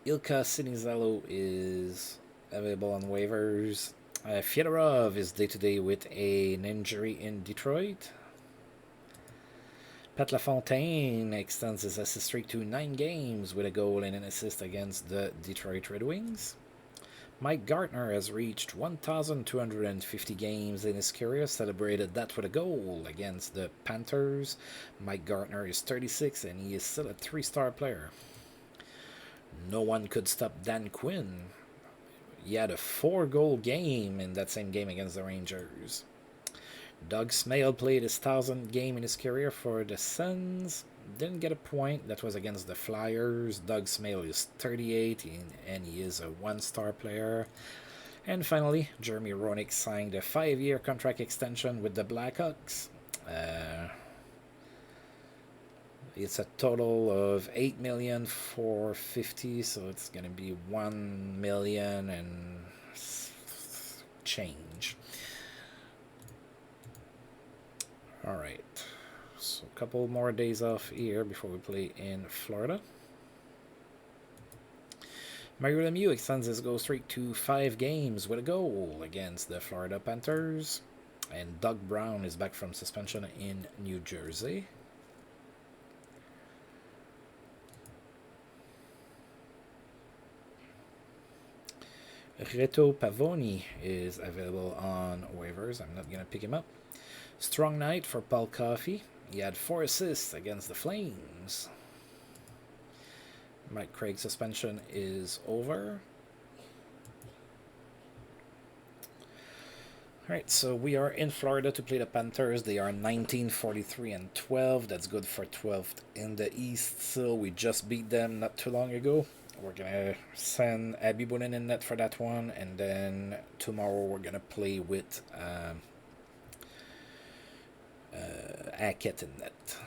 Sinizalo is available on waivers. Fyodorov is day-to-day with an injury in Detroit. Pat LaFontaine extends his assist streak to 9 games with a goal and an assist against the Detroit Red Wings. Mike Gartner has reached 1,250 games in his career, celebrated that with a goal against the Panthers. Mike Gartner is 36 and he is still a 3-star player. No one could stop Dan Quinn. He had a 4-goal game in that same game against the Rangers. Doug Smale played his 1,000th game in his career for the Suns. Didn't get a point. That was against the Flyers. Doug Smale is 38 and he is a one-star player. And finally, Jeremy Roenick signed a 5-year contract extension with the Blackhawks. It's a total of $8,450,000, so it's going to be $1 million and change. All right, so a couple more days off here before we play in Florida. Mario Lemieux extends his goal streak to 5 games with a goal against the Florida Panthers. And Doug Brown is back from suspension in New Jersey. Reto Pavoni is available on waivers. I'm not going to pick him up. Strong night for Paul Coffey. He had 4 assists against the Flames. Mike Craig's suspension is over. Alright, so we are in Florida to play the Panthers. They are 19-43-12. That's good for 12th in the East. So we just beat them not too long ago. We're going to send Abby Boonen in net for that one. And then tomorrow we're going to play with Hackett in net.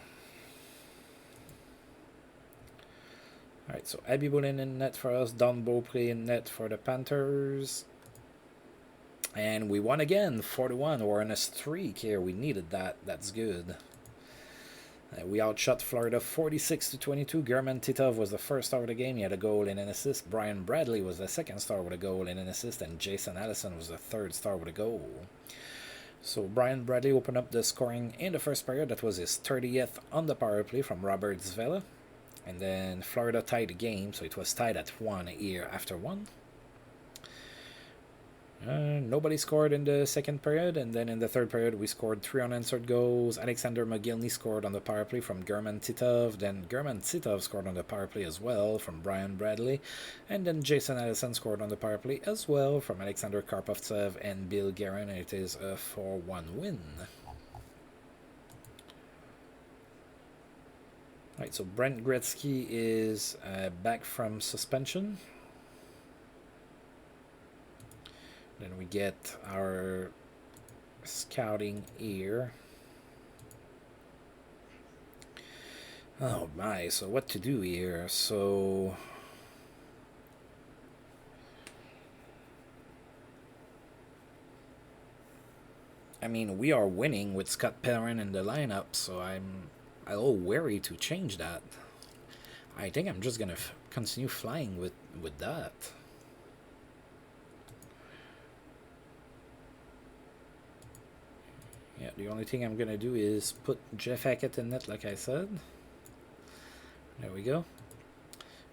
Alright, so Abby Boonen in net for us. Don Beaupre in net for the Panthers. And we won again, 4-1. We're on a streak here. We needed that. That's good. We outshot Florida 46-22. German Titov was the first star of the game. He had a goal and an assist. Brian Bradley was the second star with a goal and an assist. And Jason Allison was the third star with a goal. So Brian Bradley opened up the scoring in the first period. That was his 30th on the power play from Robert Zvela. And then Florida tied the game. So it was tied at 1 here after 1. Nobody scored in the second period, and then in the third period we scored 3 unanswered goals. Alexander McGillney scored on the power play from German Titov, then German Titov scored on the power play as well from Brian Bradley, and then Jason Allison scored on the power play as well from Alexander Karpovtsev and Bill Guerin, and it is a 4-1 win. Alright, so Brent Gretzky is back from suspension. Then we get our scouting here. Oh my, so what to do here? So I mean, we are winning with Scott Pellerin in the lineup, so I'm a little wary to change that. I think I'm just gonna continue flying with that. Yeah, the only thing I'm going to do is put Jeff Hackett in net, like I said. There we go.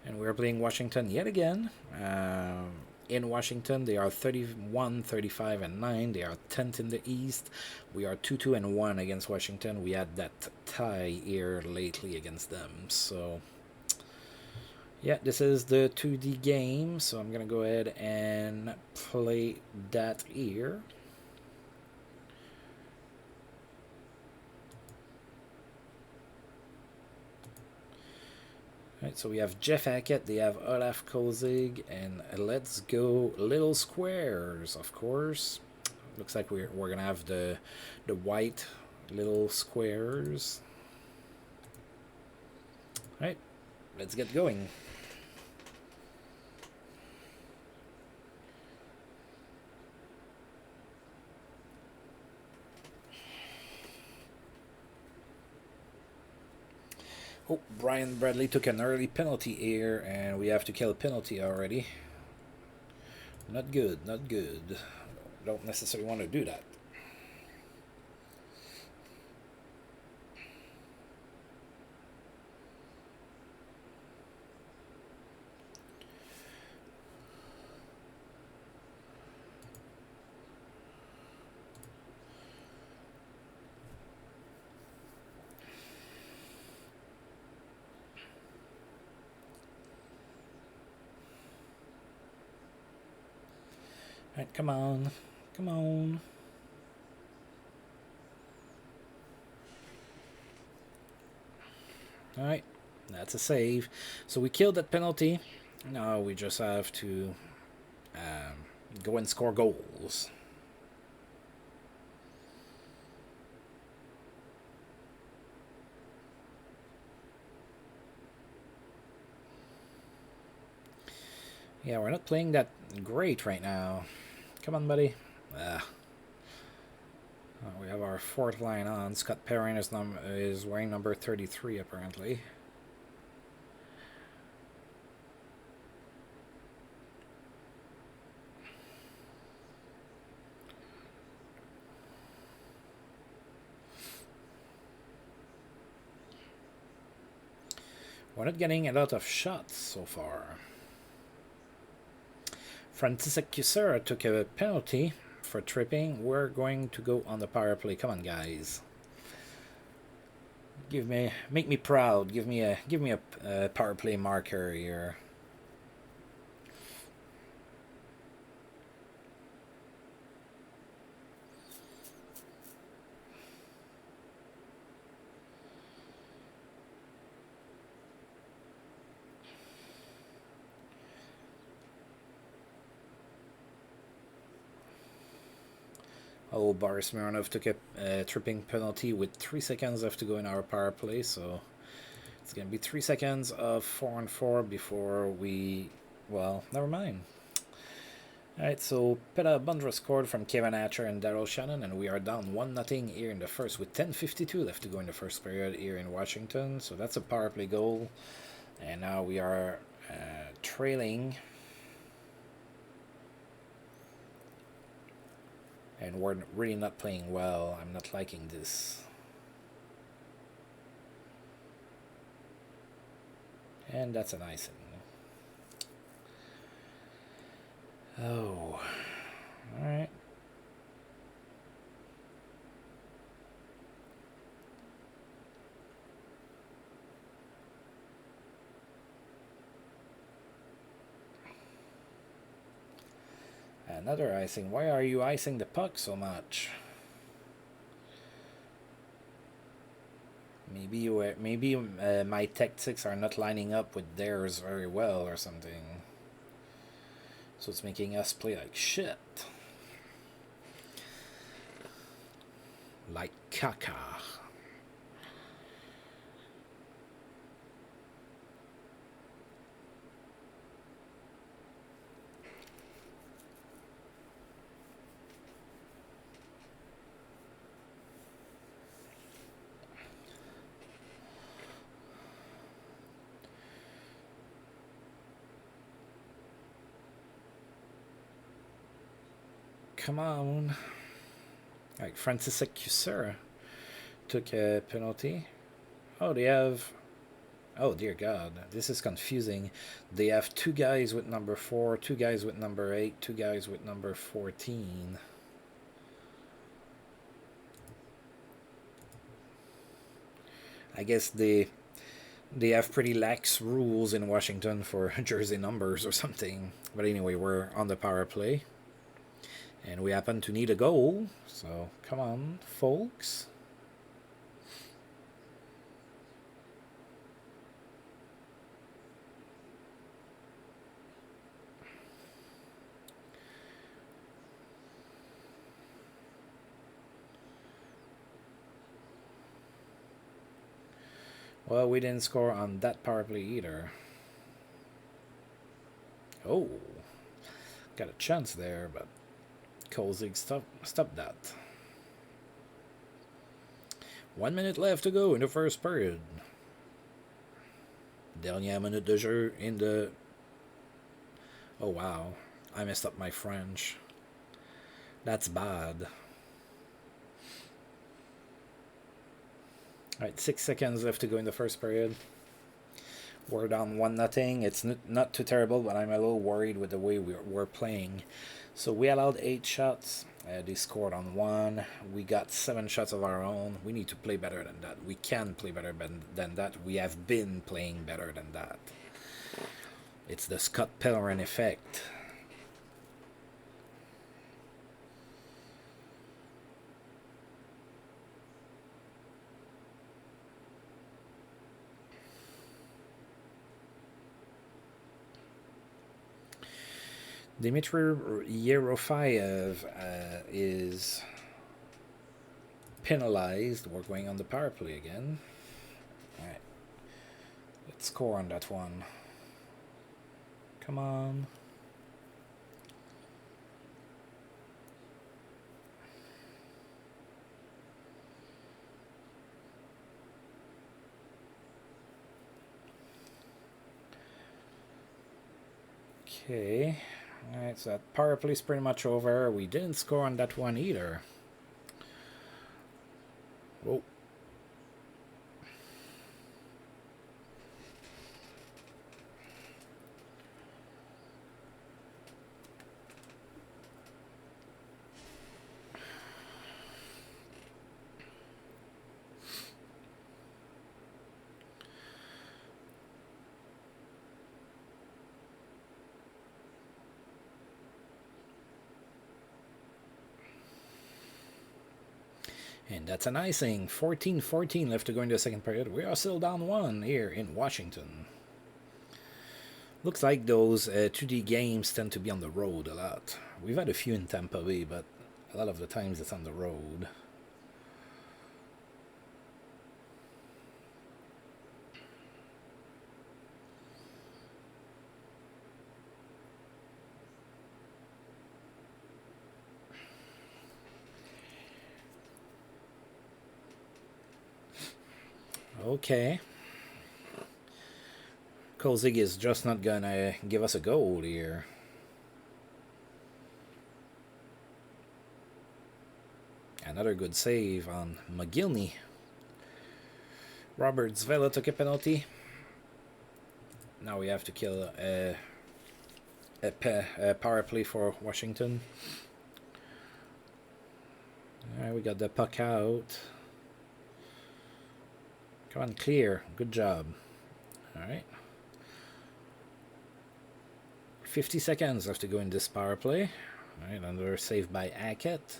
And we're playing Washington yet again. In Washington, they are 31-35-9. They are 10th in the East. We are 2-2-1 against Washington. We had that tie here lately against them. So, yeah, this is the 2D game. So I'm going to go ahead and play that here. Right, so we have Jeff Hackett, they have Olaf Kozig, and let's go little squares, of course. Looks like we're gonna have the white little squares. All right, let's get going. Oh, Brian Bradley took an early penalty here, and we have to kill a penalty already. Not good, not good. Don't necessarily want to do that. Alright, come on. Come on. Alright, that's a save. So we killed that penalty. Now we just have to go and score goals. Yeah, we're not playing that great right now. Come on, buddy. We have our fourth line on. Scott Perrin is wearing number 33, apparently. We're not getting a lot of shots so far. František Kusera took a penalty for tripping. We're going to go on the power play. Come on, guys. Make me proud. Give me a power play marker here. Oh, Boris Mironov took a tripping penalty with 3 seconds left to go in our power play, so it's going to be 3 seconds of 4-on-4 before we... Well, never mind. Alright, so Peta Bundra scored from Kevin Hatcher and Daryl Shannon, and we are down 1-0 here in the first with 10:52 left to go in the first period here in Washington. So that's a power play goal. And now we are trailing. And we're really not playing well. I'm not liking this. And that's an icing. Oh. Alright. Another icing. Why are you icing the puck so much? Maybe my tactics are not lining up with theirs very well or something. So it's making us play like shit. Like caca. Come on. Like František Kusera took a penalty. Oh, they have... Oh, dear God. This is confusing. They have 2 guys with number 4, 2 guys with number 8, 2 guys with number 14. I guess they have pretty lax rules in Washington for jersey numbers or something. But anyway, we're on the power play. And we happen to need a goal, so come on, folks. Well, we didn't score on that power play either. Oh, got a chance there, but Kolzig stop that. 1 minute left to go in the first period. Dernière minute de jeu in the... Oh wow, I messed up my French. That's bad. Alright, 6 seconds left to go in the first period. We're down 1-0. It's not too terrible, but I'm a little worried with the way we're playing. So we allowed 8 shots. They scored on 1. We got 7 shots of our own. We need to play better than that. We can play better than that. We have been playing better than that. It's the Scott Pellerin effect. Dmitry Yerofeyev is penalized. We're going on the power play again. All right. Let's score on that one. Come on. Okay. Alright, so that power play is pretty much over. We didn't score on that one either. Whoa. And that's an icing. 14-14 left to go into the second period. We are still down 1 here in Washington. Looks like those 2D games tend to be on the road a lot. We've had a few in Tampa Bay, but a lot of the times it's on the road. Okay. Kozig is just not gonna give us a goal here. Another good save on McGillney. Robert Zvela took a penalty. Now we have to kill a power play for Washington. Alright, we got the puck out. Come on, clear. Good job. Alright. 50 seconds left to go in this power play. Alright, another save by Hackett.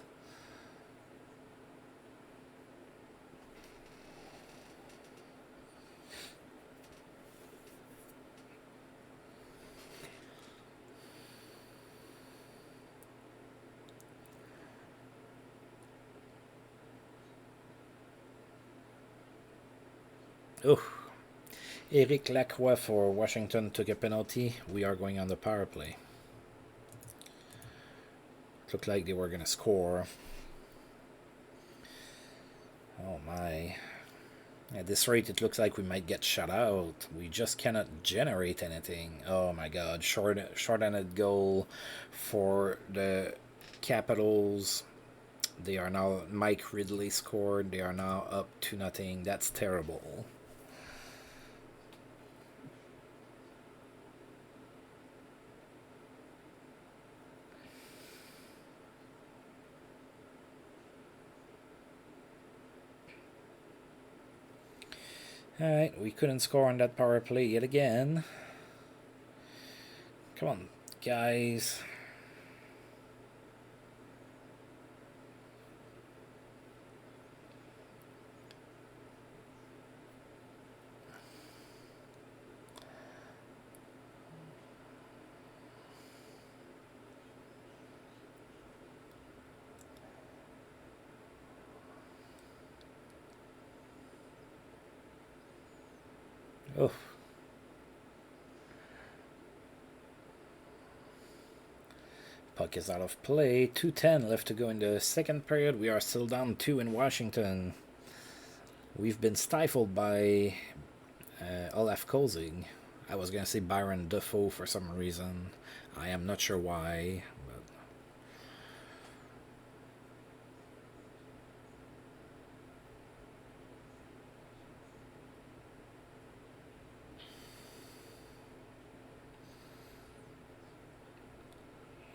Oh, Eric Lacroix for Washington took a penalty. We are going on the power play. Looked like they were going to score. Oh my. At this rate, it looks like we might get shut out. We just cannot generate anything. Oh my god. Short-handed goal for the Capitals. They are now... Mike Ridley scored. They are now up 2-0. That's terrible. Alright, we couldn't score on that power play yet again. Come on, guys. Oh. Puck is out of play. 2:10 left to go in the second period. We are still down 2 in Washington. We've been stifled by Olaf Kozig. I was going to say Byron Defoe for some reason. I am not sure why.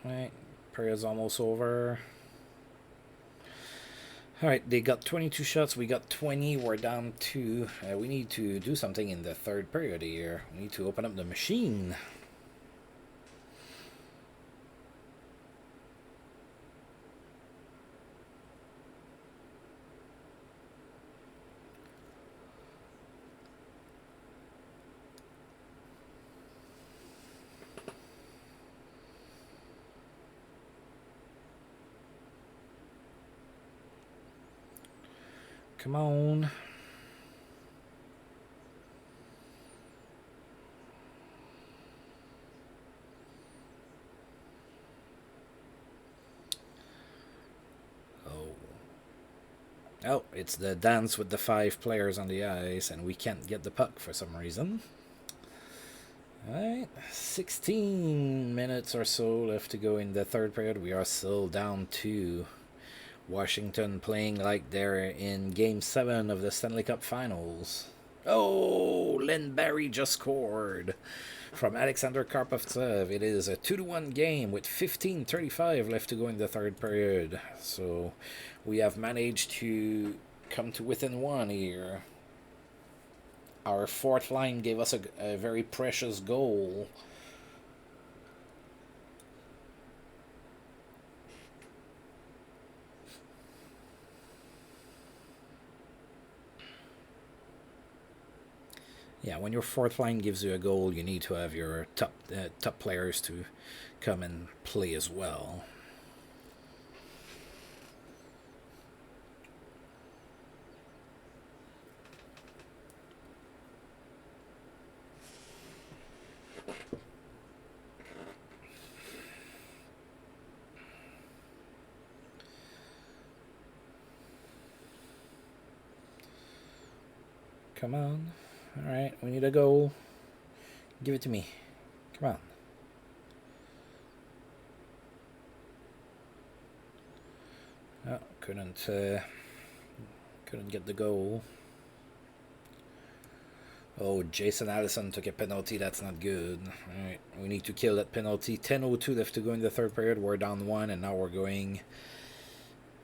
Alright, period's almost over. Alright, they got 22 shots, we got 20, we're down 2. We need to do something in the third period here. We need to open up the machine. Come on. Oh, it's the dance with the 5 players on the ice, and we can't get the puck for some reason. Alright, 16 minutes or so left to go in the third period. We are still down to Washington, playing like they're in Game 7 of the Stanley Cup Finals. Oh, Len Barry just scored from Alexander Karpovtsev. It is a 2-1 game with 15:35 left to go in the third period. So we have managed to come to within 1 here. Our fourth line gave us a very precious goal. Yeah, when your fourth line gives you a goal, you need to have your top players to come and play as well. Come on. Alright, we need a goal. Give it to me. Come on. Oh, couldn't get the goal. Oh, Jason Allison took a penalty. That's not good. Alright, we need to kill that penalty. 10:02 left to go in the third period. We're down 1, and now we're going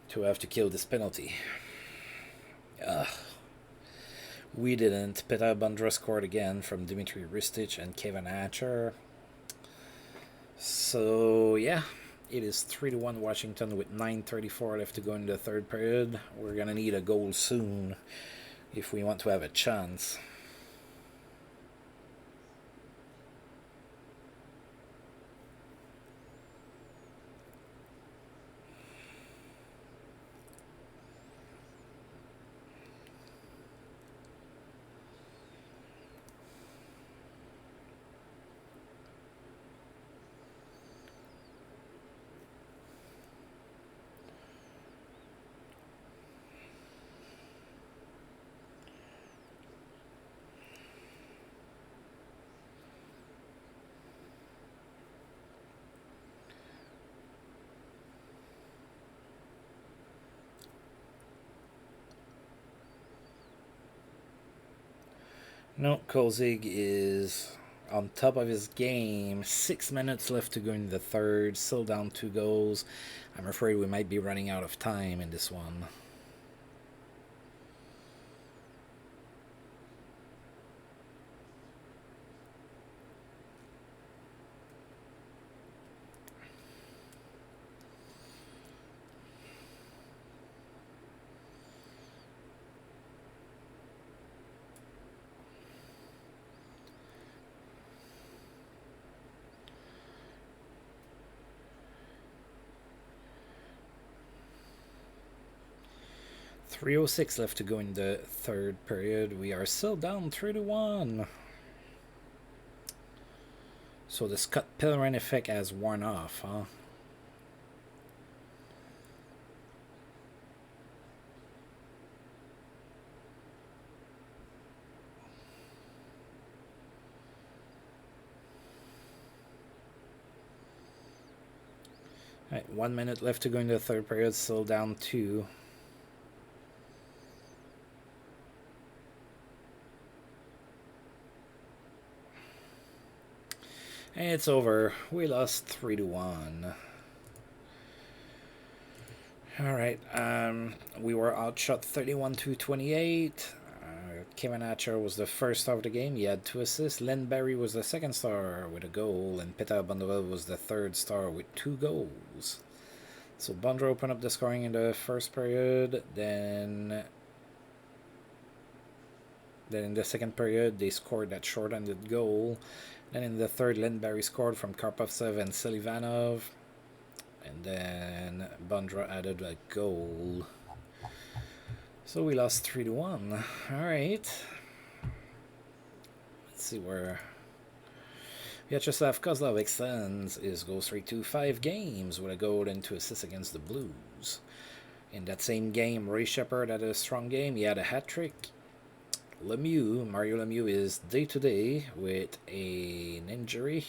to have to kill this penalty. Ugh. We didn't. Peter Bondra scored again from Dmitry Ristich and Kevin Hatcher. So, yeah. It is 3-1 Washington with 9:34 left to go in the third period. We're going to need a goal soon if we want to have a chance. No, Kozig is on top of his game. 6 minutes left to go in the third. Still down 2 goals. I'm afraid we might be running out of time in this one. .306 left to go in the third period. We are still down 3-1. So the Scott Pilgrim effect has worn off, huh? Alright, 1 minute left to go in the third period. Still down 2. And it's over. We lost 3-1. Alright, we were outshot 31-28. Kevin Hatcher was the first star of the game. He had 2 assists. Len Barry was the second star with a goal. And Peter Bondra was the third star with 2 goals. So Bondra opened up the scoring in the first period. Then in the second period, they scored that short-handed goal. Then in the third, Len Barry scored from Karpovtsev and Selivanov. And then Bondra added a goal So we lost 3-1. All right. Let's see where Vyacheslav Kozlov extends his goal streak to 5 games with a goal and 2 assists against the Blues. In that same game, Ray Shepard had a strong game. He had a hat trick. Mario Lemieux is day-to-day with an injury.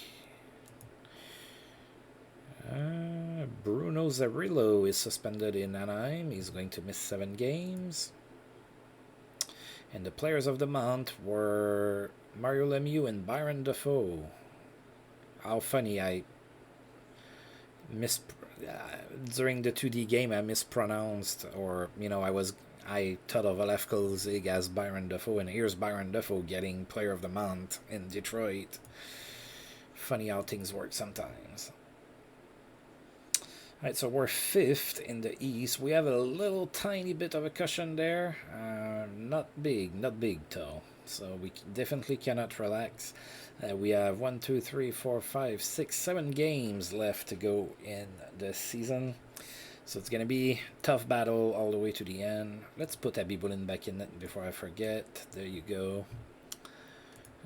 Bruno Zarillo is suspended in Anaheim. He's going to miss 7 games. And the players of the month were Mario Lemieux and Byron Dafoe. How funny, during the 2D game I mispronounced, or I thought of Aleph Kolzig as Byron Dafoe, and here's Byron Dafoe getting Player of the Month in Detroit. Funny how things work sometimes. Alright, so we're 5th in the East. We have a little tiny bit of a cushion there. Not big though. So we definitely cannot relax. We have 1, 2, 3, 4, 5, 6, 7 games left to go in the season. So it's going to be tough battle all the way to the end. Let's put Abby Bullen back in it before I forget. There you go.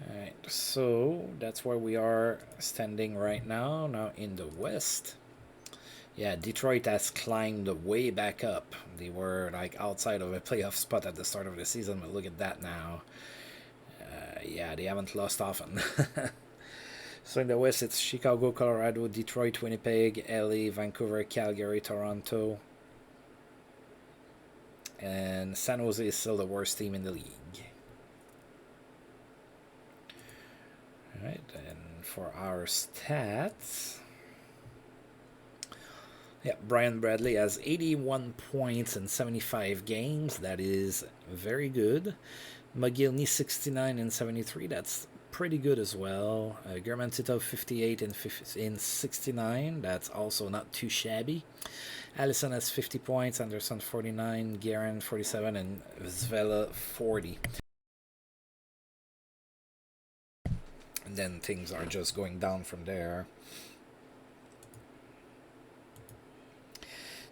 Alright, so that's where we are standing right now. Now in the West. Yeah, Detroit has climbed way back up. They were like outside of a playoff spot at the start of the season, but look at that now. Yeah, they haven't lost often. So in the West, it's Chicago, Colorado, Detroit, Winnipeg, LA, Vancouver, Calgary, Toronto. And San Jose is still the worst team in the league. Alright, and for our stats... Yeah, Brian Bradley has 81 points in 75 games. That is very good. McGillney 69 in 73. That's pretty good as well. German Titov 58 in 69. That's also not too shabby. Allison has 50 points. Anderson 49. Guerin 47. And Zvela 40. And then things are just going down from there.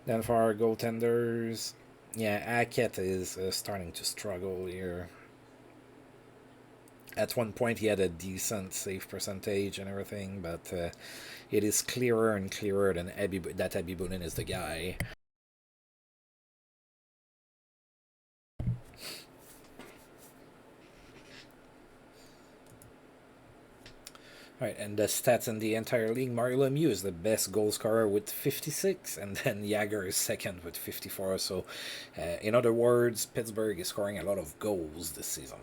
Then for our goaltenders, yeah, Hackett is starting to struggle here. At one point, he had a decent save percentage and everything, but it is clearer and clearer that Abby Bullen is the guy. Alright, and the stats in the entire league, Mario Lemieux is the best goal scorer with 56, and then Jagger is second with 54. So, in other words, Pittsburgh is scoring a lot of goals this season.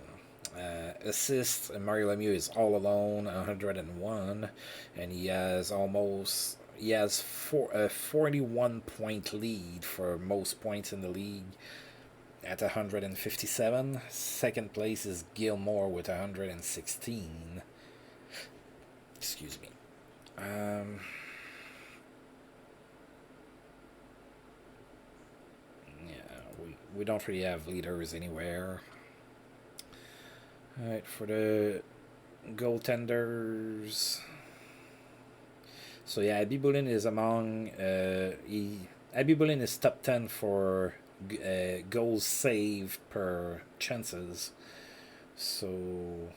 Assists, Mario Lemieux is all alone, 101, and he has a 41-point lead for most points in the league at 157. Second place is Gilmore with 116. Excuse me. Yeah, we don't really have leaders anywhere. Alright, for the goaltenders. So yeah, Abby Bullen is among Abby Bullen is top 10 for goals saved per chances. So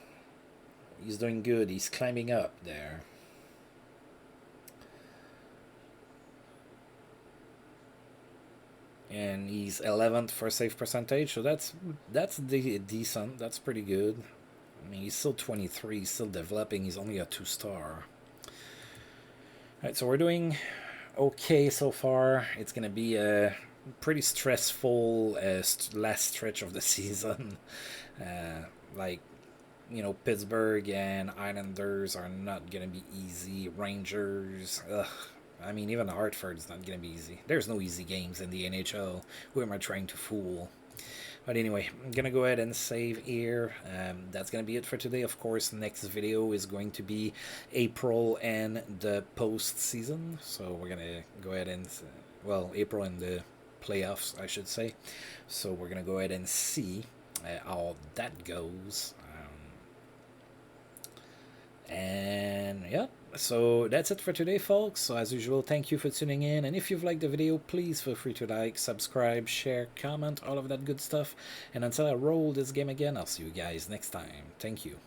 he's doing good. He's climbing up there. And he's 11th for save percentage, so that's decent. That's pretty good. I mean, he's still 23. He's still developing. He's only a 2-star. Alright, so we're doing okay so far. It's going to be a pretty stressful last stretch of the season. Pittsburgh and Islanders are not going to be easy. Rangers, I mean, even Hartford's not going to be easy. There's no easy games in the NHL. Who am I trying to fool? But anyway, I'm going to go ahead and save here. That's going to be it for today. Of course, next video is going to be April and the postseason. So we're going to go ahead and, April and the playoffs, I should say. So we're going to go ahead and see how that goes. And Yeah, so that's it for today, folks. So as usual, thank you for tuning in, and if you've liked the video, please feel free to like, subscribe, share, comment, all of that good stuff. And until I roll this game again, I'll see you guys next time. Thank you.